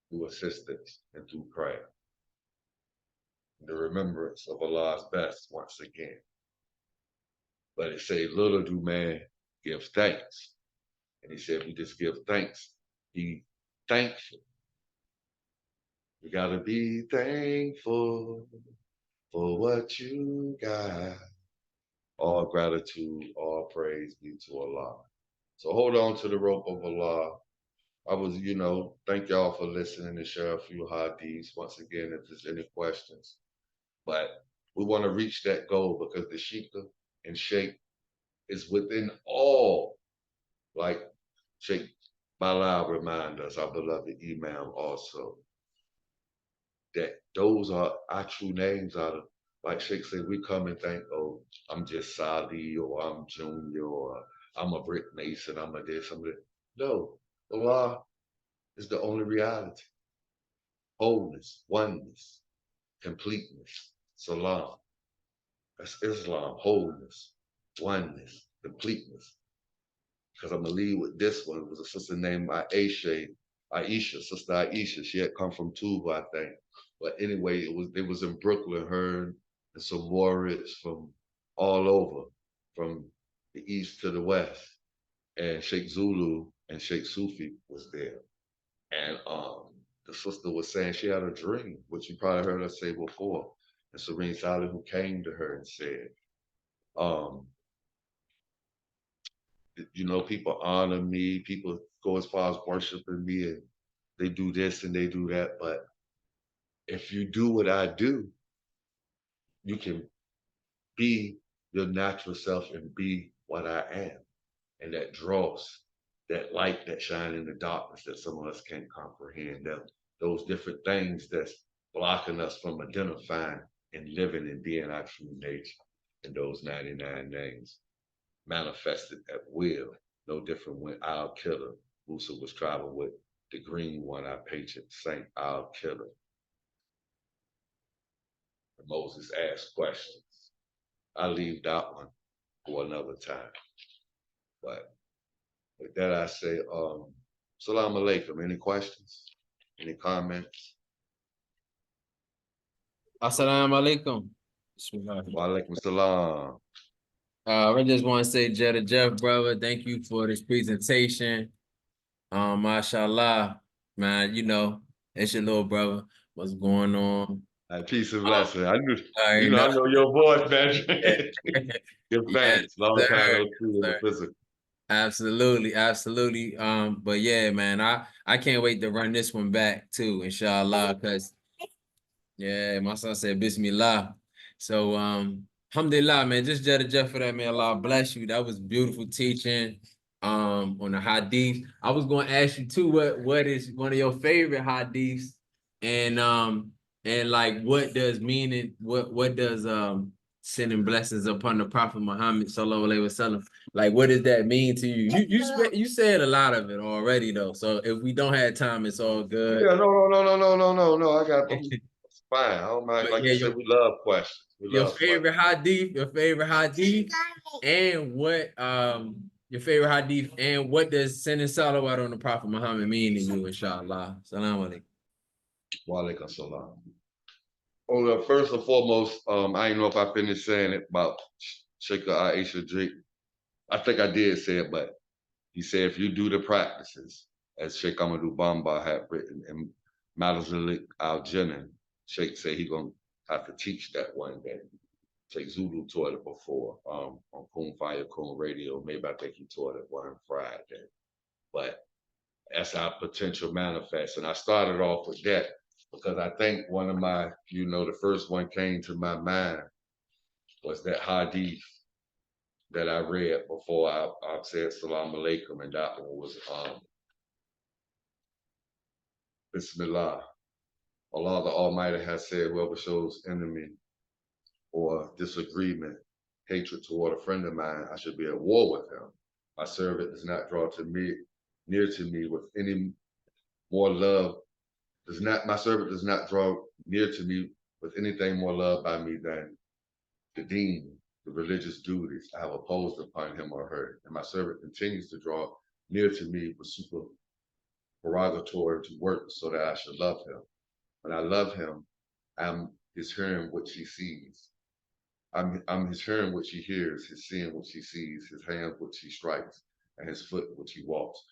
through assistance and through prayer. The remembrance of Allah's best once again. But it say, little do man give thanks. And he said, we just give thanks. Be thankful. You gotta be thankful for what you got. All gratitude, all praise be to Allah. So hold on to the rope of Allah. I was, thank y'all for listening and share a few hadiths. Once again, if there's any questions. But we want to reach that goal because the Sheikah and Sheikh is within all, like Sheikh Balal remind us, our beloved Imam also, that those are our true names. Like Sheikh said, we come and think, oh, I'm just Salih, or I'm Junior, or I'm a brick mason, I'm a this, I'm that. No, Allah is the only reality. Wholeness, oneness, completeness, salam. That's Islam, wholeness, oneness, completeness. Because I'm going to lead with this one. It was a sister named Sister Aisha. She had come from Tuba, I think. But anyway, it was in Brooklyn, her and some warriors from all over, from the east to the west. And Sheikh Zulu and Sheikh Sufi was there. And the sister was saying she had a dream, which you probably heard her say before. And Serene Salih, who came to her and said, people honor me, people go as far as worshiping me, and they do this and they do that. But if you do what I do, you can be your natural self and be what I am. And that draws that light that shines in the darkness that some of us can't comprehend. Those different things that's blocking us from identifying and living and being our true nature. And those 99 names manifested at will. No different when our killer, Musa, was traveling with the green one, our patron saint, our killer. And Moses asked questions. I leave that one for another time. But with that, I say, Salam alaikum. Any questions? Any comments? Assalamu alaikum. Wa alaikum salam. I just want to say, Jeff, brother, thank you for this presentation. Mashallah, man, it's your little brother. What's going on? Peace and blessing. I knew, I I know your voice, man. Give thanks. Yes, Long sir, time no see in the physical. Absolutely. But yeah, man, I can't wait to run this one back too, inshallah, because my son said Bismillah. So Alhamdulillah, man. Just Jada Jeff for that, man. Allah bless you. That was beautiful teaching on the hadith. I was going to ask you too, what is one of your favorite hadiths, and like what does meaning, what does sending blessings upon the Prophet Muhammad sallallahu alaihi wasallam, like what does that mean to you? You said a lot of it already though, so if we don't have time, it's all good. Yeah, no. I got it's fine. I don't mind. But Like yeah, you said, we love questions. We your love questions. favorite hadith, and your favorite hadith, and what does sending salawat on the Prophet Muhammad mean to you, inshallah. Salam alaikum. Wa alaikum salam. Well, first and foremost, I don't know if I finished saying it about Sheikh Aisha Drake. I think I did say it, but he said if you do the practices, as Sheikh Amadou Bamba had written in Malazalik al-Jinnah, Sheikh said he gonna have to teach that one day. Sheikh Zulu taught it before on Kun Fire Kun Radio. Maybe I think he taught it one Friday. But that's our potential manifest. And I started off with that because I think one of my, the first one came to my mind was that hadith that I read before I said Salam Alaikum, and that one was Bismillah. Allah the Almighty has said, whoever shows enemy or disagreement, hatred toward a friend of mine, I should be at war with him. My servant does not draw near to me with any more love. My servant does not draw near to me with anything more loved by me than the deen, the religious duties I have imposed upon him or her. And my servant continues to draw near to me with supererogatory work so that I should love him. When I love him, I'm his hearing which he sees. I'm his hearing which he hears, his seeing which he sees, his hand which he strikes, and his foot which he walks.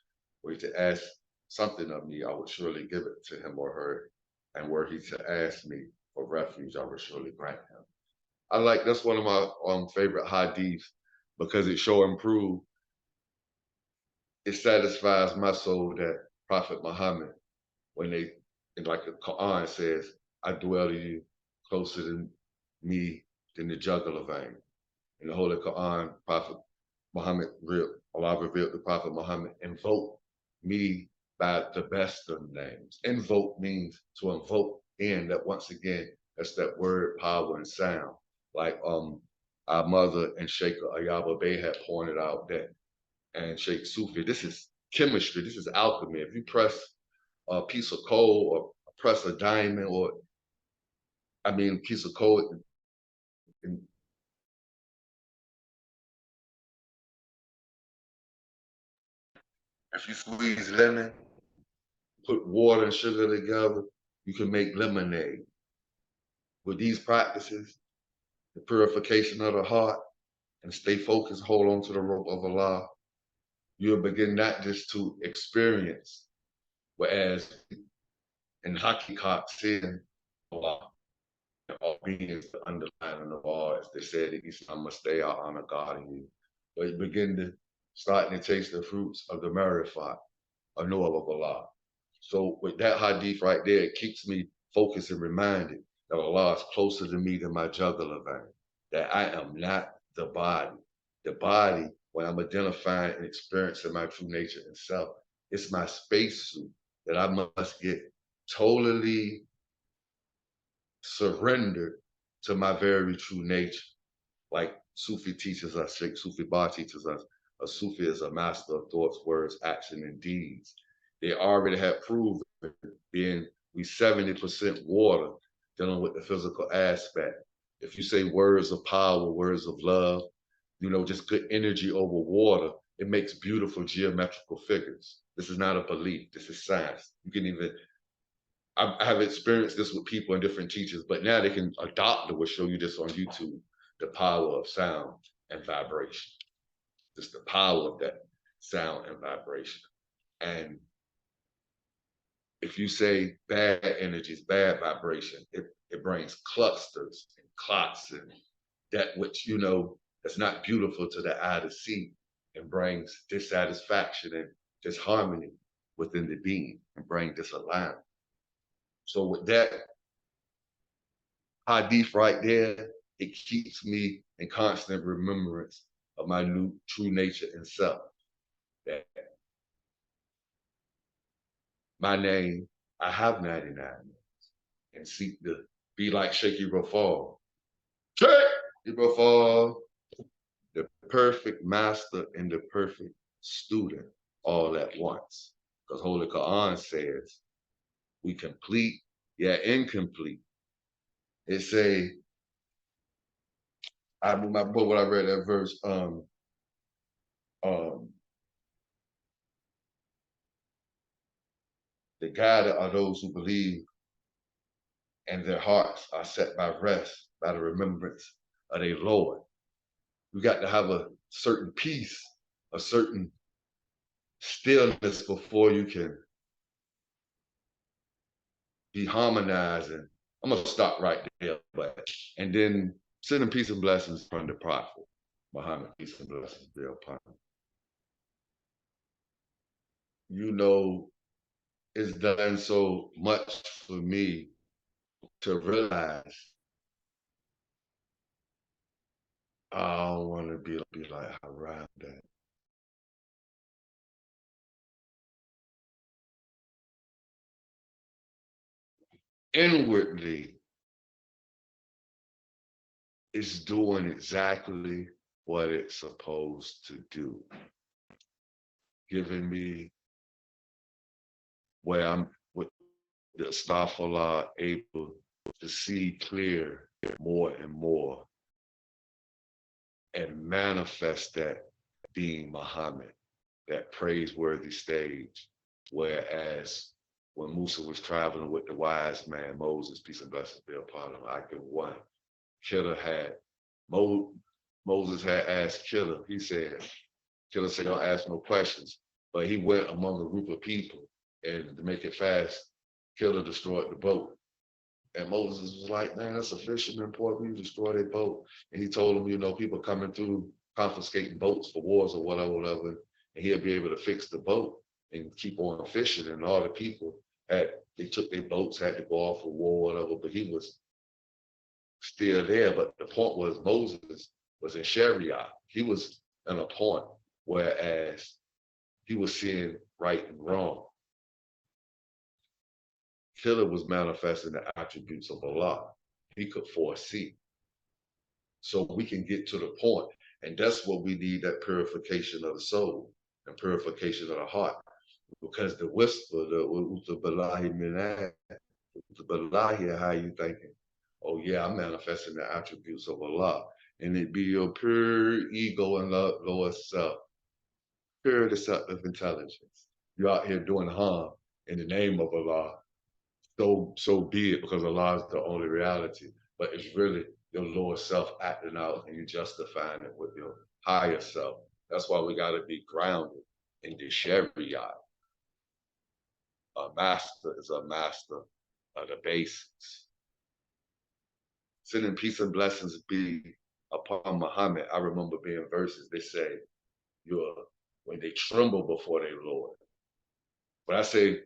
Were he to ask something of me, I would surely give it to him or her. And were he to ask me for refuge, I would surely grant him. That's one of my favorite hadiths because it show and prove, it satisfies my soul that Prophet Muhammad, like the Quran says, I dwell to you closer than me than the jugular vein. In the Holy Quran, Prophet Muhammad, Allah revealed to Prophet Muhammad, invoke me by the best of names. Invoke means to invoke in, that once again, that's that word, power, and sound. Like our mother and Sheikh Ayaba Bey had pointed out that, and Sheikh Sufi, this is chemistry, this is alchemy. If you press a piece of coal or press a diamond piece of coal, and if you squeeze lemon, put water and sugar together, you can make lemonade. With these practices, the purification of the heart, and stay focused, hold on to the rope of Allah, you'll begin not just to experience, whereas in Hakikat, sin, Allah, all beings, the underlying of all, as they said, Islam must stay out honor God in you. But you begin to start to taste the fruits of the marifat, a knowledge of Allah. So with that hadith right there, it keeps me focused and reminded that Allah is closer to me than my jugular vein, that I am not the body. The body, when I'm identifying and experiencing my true nature and self, it's my spacesuit that I must get totally surrendered to my very true nature. Like Sufi teaches us, Sheikh Sufi Bar teaches us, a Sufi is a master of thoughts, words, action, and deeds. They already have proven, being we 70% water, dealing with the physical aspect. If you say words of power, words of love, just good energy over water, it makes beautiful geometrical figures. This is not a belief, this is science. You can even, I have experienced this with people and different teachers, but now they can, a doctor will show you this on YouTube, the power of sound and vibration. Just the power of that sound and vibration. And if you say bad energies, bad vibration, it brings clusters and clots and that which, that's not beautiful to the eye to see, and brings dissatisfaction and disharmony within the being and bring disalignment. So with that hadith right there, it keeps me in constant remembrance of my new true nature and self. That my name, I have 99 names, and seek to be like Cheikh, Cheikh, the perfect master and the perfect student all at once. Because Holy Quran says, we complete, yet incomplete. It say, I my book when I read that verse, the guided are those who believe and their hearts are set by rest, by the remembrance of their Lord. You got to have a certain peace, a certain stillness before you can be harmonizing. I'm gonna stop right there, and then sending peace and blessings from the prophet, Muhammad, peace and blessings be upon him. You know, it's done so much for me to realize I don't want to be like around that. Inwardly, it's doing exactly what it's supposed to do, giving me where I'm with the Astaghfirullah able to see clear more and more and manifest that being Muhammad, that praiseworthy stage. Whereas when Musa was traveling with the wise man, Moses, peace and blessings be upon him, I could one. Killer had, Moses had asked Killer, he said, Killer said, don't ask no questions. But he went among a group of people, and to make it fast, Killer destroyed the boat. And Moses was like, man, that's a fisherman, poor you destroy their boat. And he told him, you know, people coming through confiscating boats for wars or whatever, and he'll be able to fix the boat and keep on fishing. And all the people they took their boats, had to go off for war, whatever, but he was still there. But the point was Moses was in Sharia. He was in a point, whereas he was seeing right and wrong. Killer was manifesting the attributes of Allah. He could foresee. So we can get to the point. And that's what we need, that purification of the soul and purification of the heart. Because the whisper, the Balahi Minah, the Balahi, how you thinking? Oh yeah, I'm manifesting the attributes of Allah. And it be your pure ego and lower self, pure deceptive intelligence. You're out here doing harm in the name of Allah. So be it, because Allah is the only reality. But it's really your lower self acting out, and you're justifying it with your higher self. That's why we got to be grounded in the Sharia. A master is a master of the basics. Sending peace and blessings be upon Muhammad. I remember being verses, they say, when they tremble before their Lord. When I say,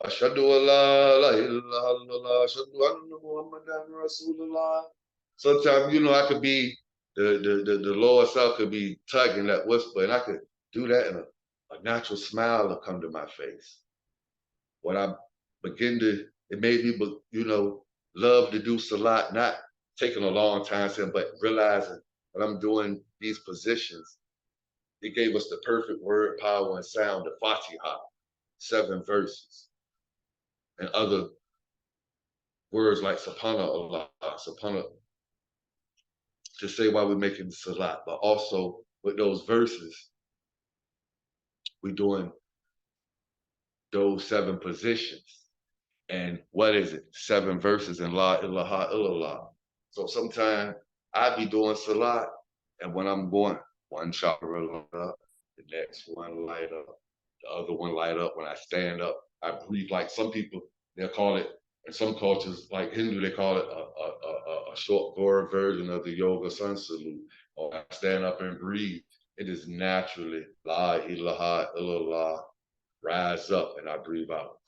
Ashhadu an la ilaha illallah, ashhadu anna Muhammadan Rasulullah. Sometimes, you know, I could be, the lower self could be tugging that whisper, and I could do that, and a natural smile will come to my face. When I begin to, it made me, you know, love to do salat, not taking a long time, but realizing that I'm doing these positions. It gave us the perfect word, power, and sound, the Fatiha, 7 verses. And other words like subhanallah, subhanallah, to say why we're making the salat, but also with those verses, we're doing those 7 positions. And what is it? 7 verses in La ilaha illallah. So sometimes I be doing salat, and when I'm going, one chakra light up, the next one light up, the other one light up. When I stand up, I breathe like some people, they'll call it, in some cultures, like Hindu, they call it a short Gora version of the yoga sun salute. Or I stand up and breathe. It is naturally La ilaha illallah, rise up, and I breathe out.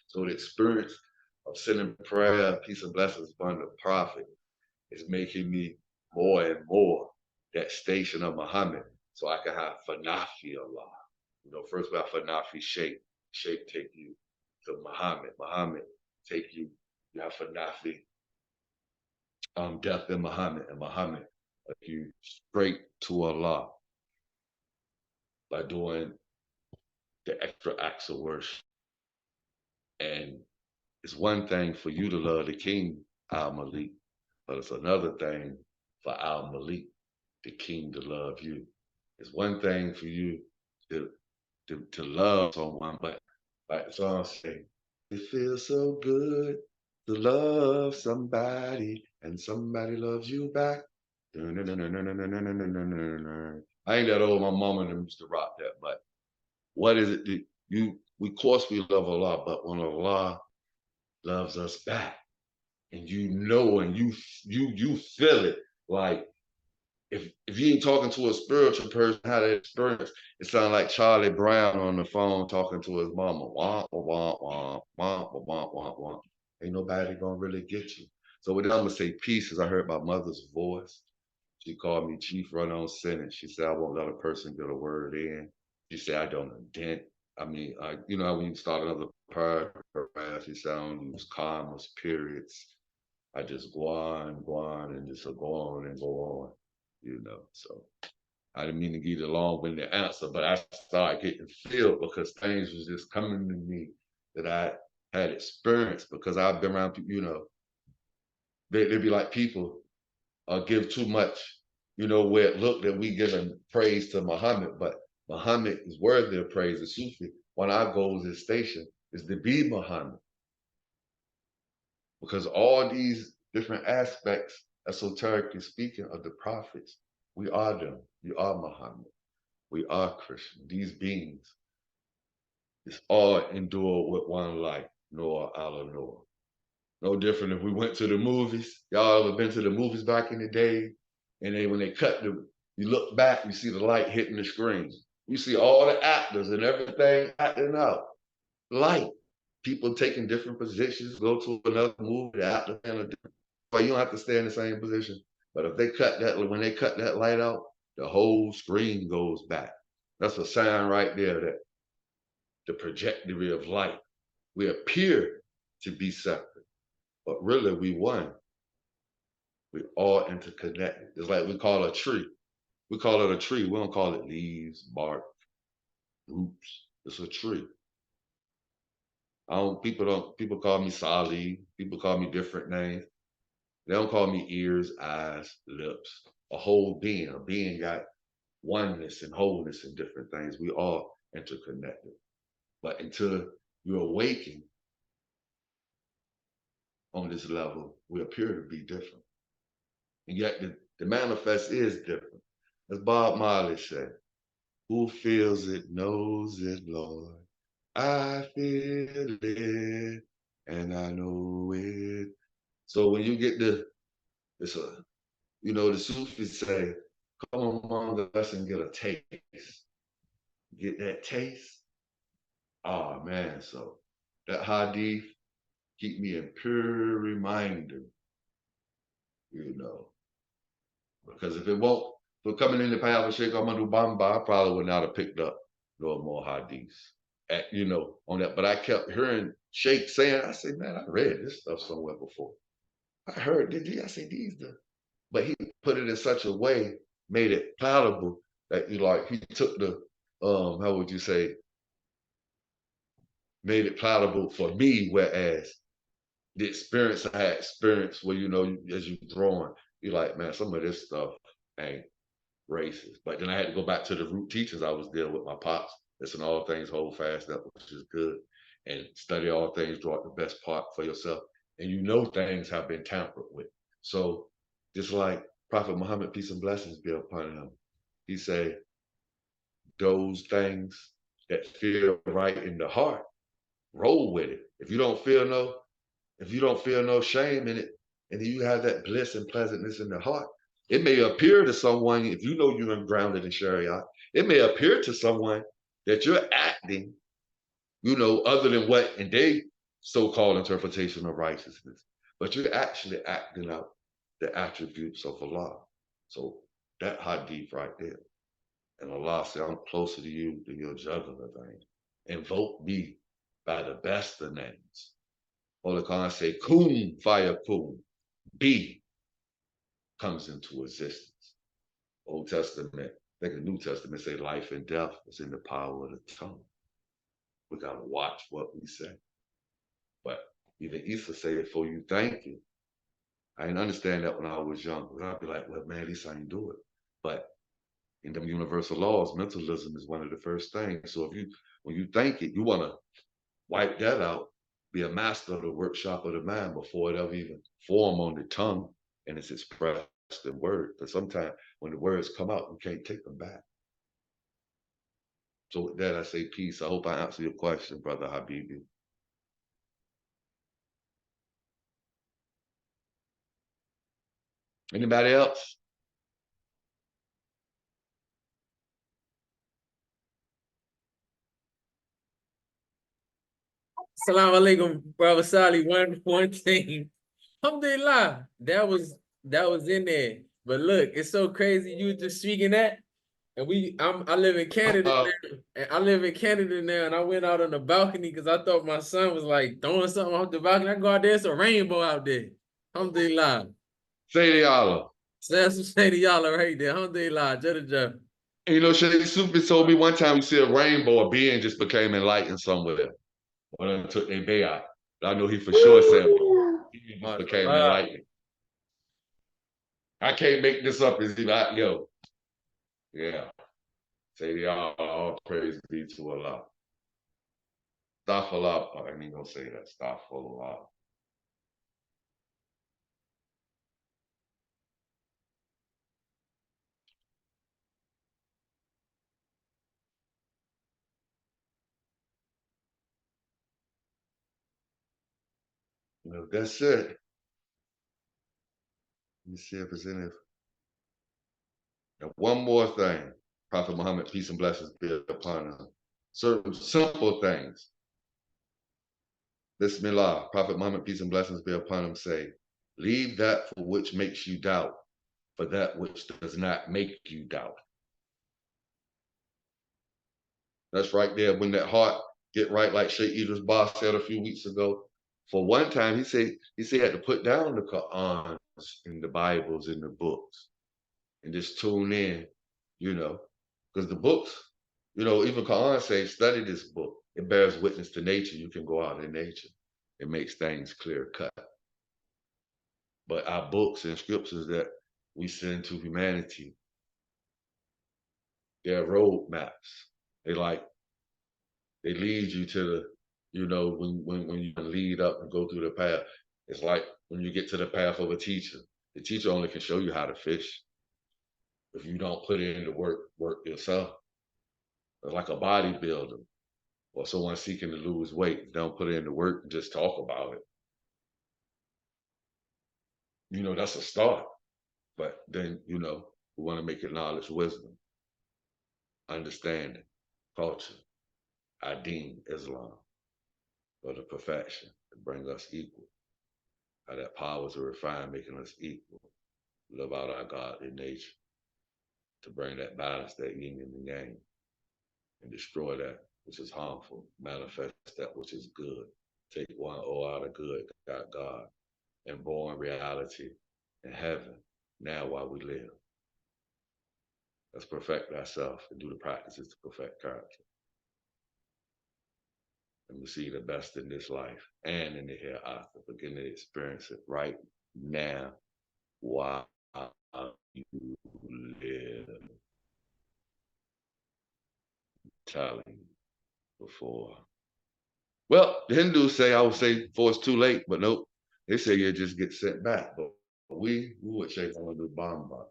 So the experience of sending prayer, peace and blessings upon the prophet is making me more and more that station of Muhammad, so I can have Fanafi Allah. You know, first we have Fanafi Sheikh. Sheikh take you to Muhammad. Muhammad take you. You have Fanafi death in Muhammad, and Muhammad take you straight to Allah by doing the extra acts of worship. And it's one thing for you to love the King Al Malik, but it's another thing for Al Malik, the King, to love you. It's one thing for you to love someone, but like the song say, it feels so good to love somebody and somebody loves you back. I ain't that old. My mama and them used to rock that, but what is it that of course we love Allah, but when Allah loves us back, and you know, and you feel it, like if you ain't talking to a spiritual person, how they experience, it sounds like Charlie Brown on the phone talking to his mama. Wah, wah, wah, wah, wah, wah, wah, wah. Ain't nobody gonna really get you. So with that, I'm gonna say peace, as I heard my mother's voice. She called me Chief Run on Senate. She said, I won't let a person get a word in. She said, I don't indent. I mean, you know, when you start another paragraph, she said, I don't use commas, periods. I just go on, and just go on and go on, you know. So I didn't mean to give you the long-winded answer, but I started getting filled because things was just coming to me that I had experienced, because I've been around people, you know, they'd be like people give too much, you know, where it looked that we giving praise to Muhammad, but Muhammad is worthy of praise. The Sufi, one of our goals is station is to be Muhammad. Because all these different aspects, esoterically speaking, of the prophets, we are them. We are Muhammad. We are Christian. These beings, it's all endured with one life, Noah, Allah, Noah. No different if we went to the movies. Y'all ever been to the movies back in the day? And then when they cut you look back, you see the light hitting the screen. You see all the actors and everything acting out. Light. People taking different positions, go to another movie, the actor in a different, but you don't have to stay in the same position. But if they cut that, when they cut that light out, the whole screen goes back. That's a sign right there that the trajectory of light. We appear to be separate, but really we one. We all interconnected. It's like we call a tree. We call it a tree. We don't call it leaves, bark, roots. It's a tree. People call me Salih. People call me different names. They don't call me ears, eyes, lips. A whole being. A being got oneness and wholeness and different things. We all interconnected. But until you awaken on this level, we appear to be different. And yet the manifest is different. As Bob Marley said, who feels it knows it, Lord. I feel it and I know it. So when you get you know, the Sufis say, come among us and get a taste. Get that taste. Oh man, so that Hadith keep me in pure reminder, you know. Because if we're coming in the path of Sheikh Ahmadu Bamba, I probably would not have picked up no more Hadiths. You know, on that. But I kept hearing Cheikh saying, I said, man, I read this stuff somewhere before. I heard, I said, but he put it in such a way, made it palatable that he took the, how would you say, made it palatable for me, whereas the experience I had experienced where, you know, as you're growing, you're like, man, some of this stuff ain't racist. But then I had to go back to the root teachers I was dealing with, my pops. Listen, all things hold fast up, which is good. And study all things, draw out the best part for yourself. And you know things have been tampered with. So just like Prophet Muhammad, peace and blessings be upon him, he said, those things that feel right in the heart, roll with it. If you don't feel no shame in it, and you have that bliss and pleasantness in the heart, it may appear to someone, if you know you're grounded in Sharia, it may appear to someone that you're acting, you know, other than what, and they so-called interpretation of righteousness, but you're actually acting out the attributes of Allah. So that hadith right there. And Allah said, I'm closer to you than your jugular vein. Invoke me by the best of names. Holy Quran say, kun fayakun, be comes into existence. Old Testament, I think the New Testament say life and death is in the power of the tongue. We gotta watch what we say. But even Isa say, before you thank you. I didn't understand that when I was young. I'd be like, well, man, at least I didn't do it. But in them universal laws, mentalism is one of the first things. So when you think it, you want to wipe that out, be a master of the workshop of the mind before it ever even form on the tongue and it's expressed in word. Because sometimes when the words come out, you can't take them back. So with that, I say peace. I hope I answer your question, Brother Habibi. Anybody else? Salam alaikum, brother Salih. One thing. Alhamdulillah, that was in there. But look, it's so crazy you just speaking that. And I live in Canada now, and I live in Canada now, and I went out on the balcony because I thought my son was like throwing something off the balcony. I go out there, it's a rainbow out there. Alhamdulillah. Say to Allah. So that's what say to y'all right there. Alhamdulillah. Jada. And you know, Sheikh Sufi told me one time you see a rainbow, a being just became enlightened somewhere. When I took their bay out. I know he for sure said he just became enlightened. I can't make this up. Is he like, yo? Yeah. Say the all praise be to Allah. Astaghfirullah. I ain't gonna say that. Astaghfirullah. Well, that's it. Let me see if there's any. Now, one more thing. Prophet Muhammad, peace and blessings be upon him. Certain simple things. Bismillah. Prophet Muhammad, peace and blessings be upon him, say, leave that for which makes you doubt, for that which does not make you doubt. That's right there. When that heart get right, like Sheikh Idris Boss said a few weeks ago. For one time, he said he had to put down the Qur'ans and the Bibles and the books and just tune in, you know, because the books, you know, even Quran says, study this book. It bears witness to nature. You can go out in nature. It makes things clear cut. But our books and scriptures that we send to humanity, they're road maps. They lead you to the, you know, when you lead up and go through the path. It's like when you get to the path of a teacher. The teacher only can show you how to fish. If you don't put it into work yourself. It's like a bodybuilder or someone seeking to lose weight. Don't put it into work and just talk about it. You know, that's a start. But then, you know, we want to make it knowledge, wisdom, understanding, culture, Deen, Islam, for the perfection to bring us equal. How that power to refine, making us equal. Live out our godly nature to bring that balance, that yin and the yang, and destroy that which is harmful, manifest that which is good. Take one O out of good, got God, and born reality in heaven, now while we live. Let's perfect ourselves and do the practices to perfect character. And we see the best in this life and in the hereafter. Begin to experience it right now while you live. Telling you before. Well, the Hindus say, I would say before it's too late, but nope. They say you just get sent back. But we would say I'm gonna do Bamba.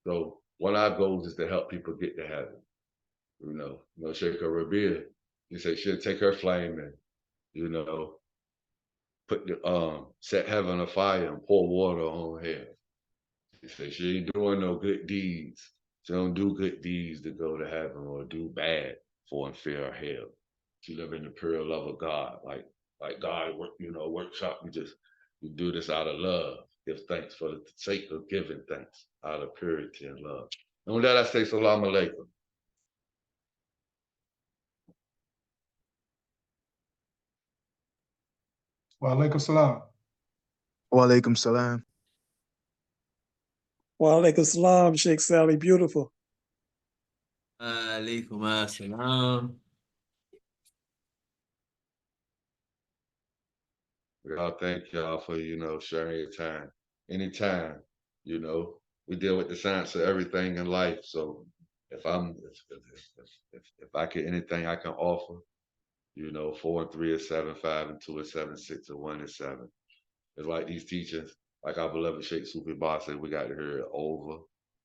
So one of our goals is to help people get to heaven. You know, Sheikh Rabia, he said she'll take her flame and, you know, put the set heaven afire and pour water on hell. He said she ain't doing no good deeds. She don't do good deeds to go to heaven or do bad for and fear of hell. She live in the pure love of God, like like God work, workshop. You do this out of love. Give thanks for the sake of giving thanks out of purity and love. And with that, I say salam alaikum. Wa alaikum salam. Wa alaikum salam. Wa alaikum salam, Sheikh Salih. Beautiful. Alaikum assalam. Y'all, thank y'all for, sharing your time. Anytime, we deal with the science of everything in life. So if I get anything I can offer, 4 and 3 is 7, 5 and 2 is 7, 6 and 1 is 7. It's like these teachers, like our beloved Sheikh Sufi Boss said, we got to hear it over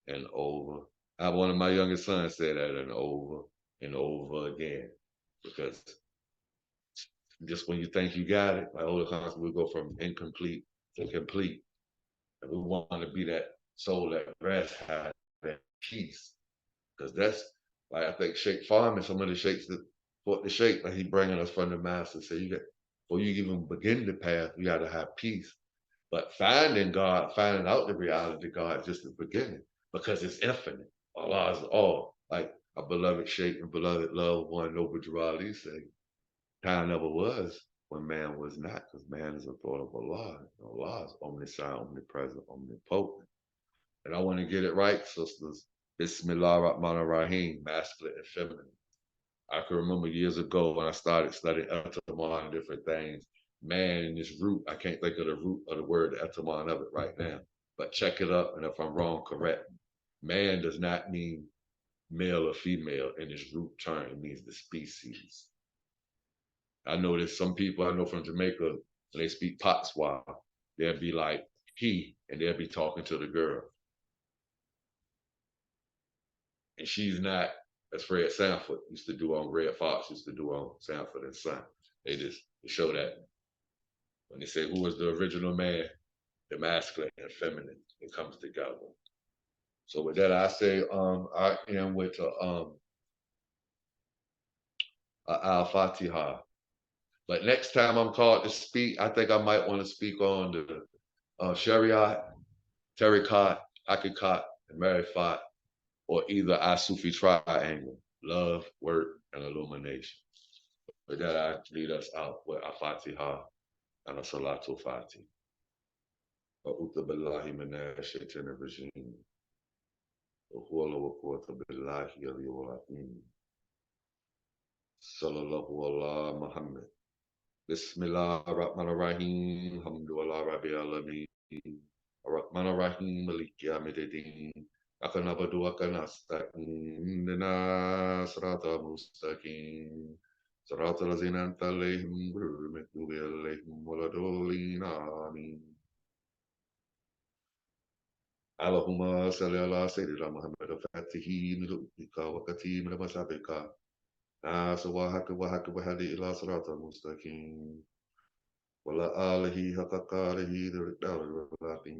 and over. I have one of my youngest sons say that and over again. Because just when you think you got it, like Holy Constable, we go from incomplete to complete. And we want to be that soul that rest, have that peace. Because that's, like I think Sheikh Farman, some of the sheikhs that fought the sheikh, like he bringing us from the master, say before you even begin the path, you got to have peace. But finding God, finding out the reality of God is just the beginning because it's infinite. Allah is all. Like our beloved sheikh and beloved loved one, Noble Jarali say, time never was when man was not, because man is a thought of Allah. Allah is omniscient, omnipresent, omnipotent. And I want to get it right, sisters. Bismillah Rahman Rahim, masculine and feminine. I can remember years ago when I started studying etymology and different things. Man, in this root, I can't think of the root of the word, the etymology of it right now. But check it up, and if I'm wrong, correct me. Man does not mean male or female in its root term. It means the species. I know there's some people I know from Jamaica, when they speak Patois, they'll be like he, and they'll be talking to the girl. And she's not, as Fred Sanford used to do on Red Fox, used to do on Sanford and Son. They just show that. When they say who is the original man, the masculine and feminine, it comes together. So with that, I say I end with a Al-Fatiha. But next time I'm called to speak, I think I might want to speak on the Shariat, Tariqat, Hakikat, and Marifat, or either our Sufi triangle, love, work, and illumination. With that, I lead us out with a Fatiha and a Salatul Fatih. A'udhu billahi minash shaitanir rajim. Wa huwa wa quwwata billahi al-aliyyil azim. Sallallahu ala Muhammad. Bismillah ar-Rahman ar-Rahim. Alhamdulillah Rabbil Alameen. Ar-Rahman ar-Rahim. Maliki yawmiddin. Aka na'budu wa aka nasta'in. Ihdina siratal mustaqim. Siratal ladzina an'amta 'alaihim ghairil maghdubi 'alaihim waladdallin. Amin. Allahumma salli ala sayyidina Muhammad al-Fatihi min-Lubika wa Katim min-Masabika. Nasa wa haka wa hadi ila siratal mustaqim. Wala alihi haqqa qadrihi dhul-jalali.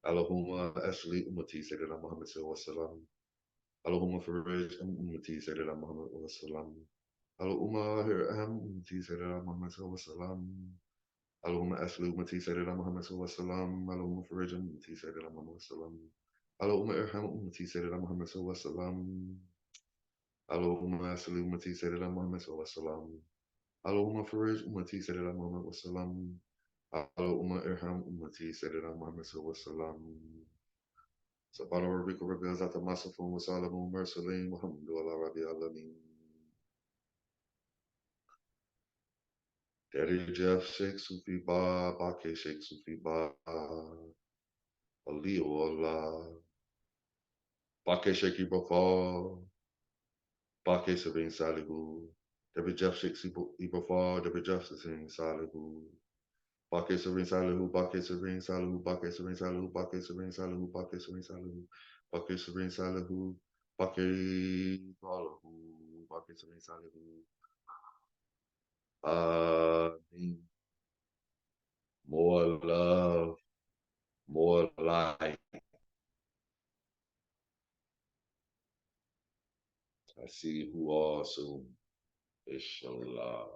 Allahumma asli ummati sayyidina Muhammad sallallahu alaihi wasallam. Allahumma farij ummati sayyidina Muhammad sallallahu alaihi wasallam. Allahumma irham ummati sayyidina Muhammad sallallahu alaihi wasallam. Allahumma asli ummati sayyidina Muhammad sallallahu alaihi wasallam. Allahumma farij ummati sayyidina Muhammad sallallahu alaihi wasallam. Allahumma irham ummati sayyidina Muhammad sallallahu alaihi wasallam. Allahumma asli ummati sayyidina Muhammad sallallahu alaihi wasallam. Allahumma farij ummati sayyidina Muhammad sallallahu alaihi wasallam. Allahumma irham ummati sayyidina Muhammad sallallahu alaihi wasallam. Subhana rabbika rabbil izzati amma yasifun wa salamun ala mursalin walhamdulillahi rabbil alamin. Daddy Jeff, Sheikh Sufi Ba, Bake Sheikh Sufi Ba, Ali Allah, Bake Sheikh Ibrafal, Bake Sabine Salihu, Daddy Jeff Sheikh Ibrafal, Daddy Jeff Sabine Salihu, Bake Sabine Salihu, Bake Sabine Salihu, Bake Sabine Salihu, Bake Sabine Salihu, Bake Sabine Salihu, Bake Sabine Salihu, Bake Salihu, Bake Sabine Salihu. More love, more light. I see who all soon. Inshallah.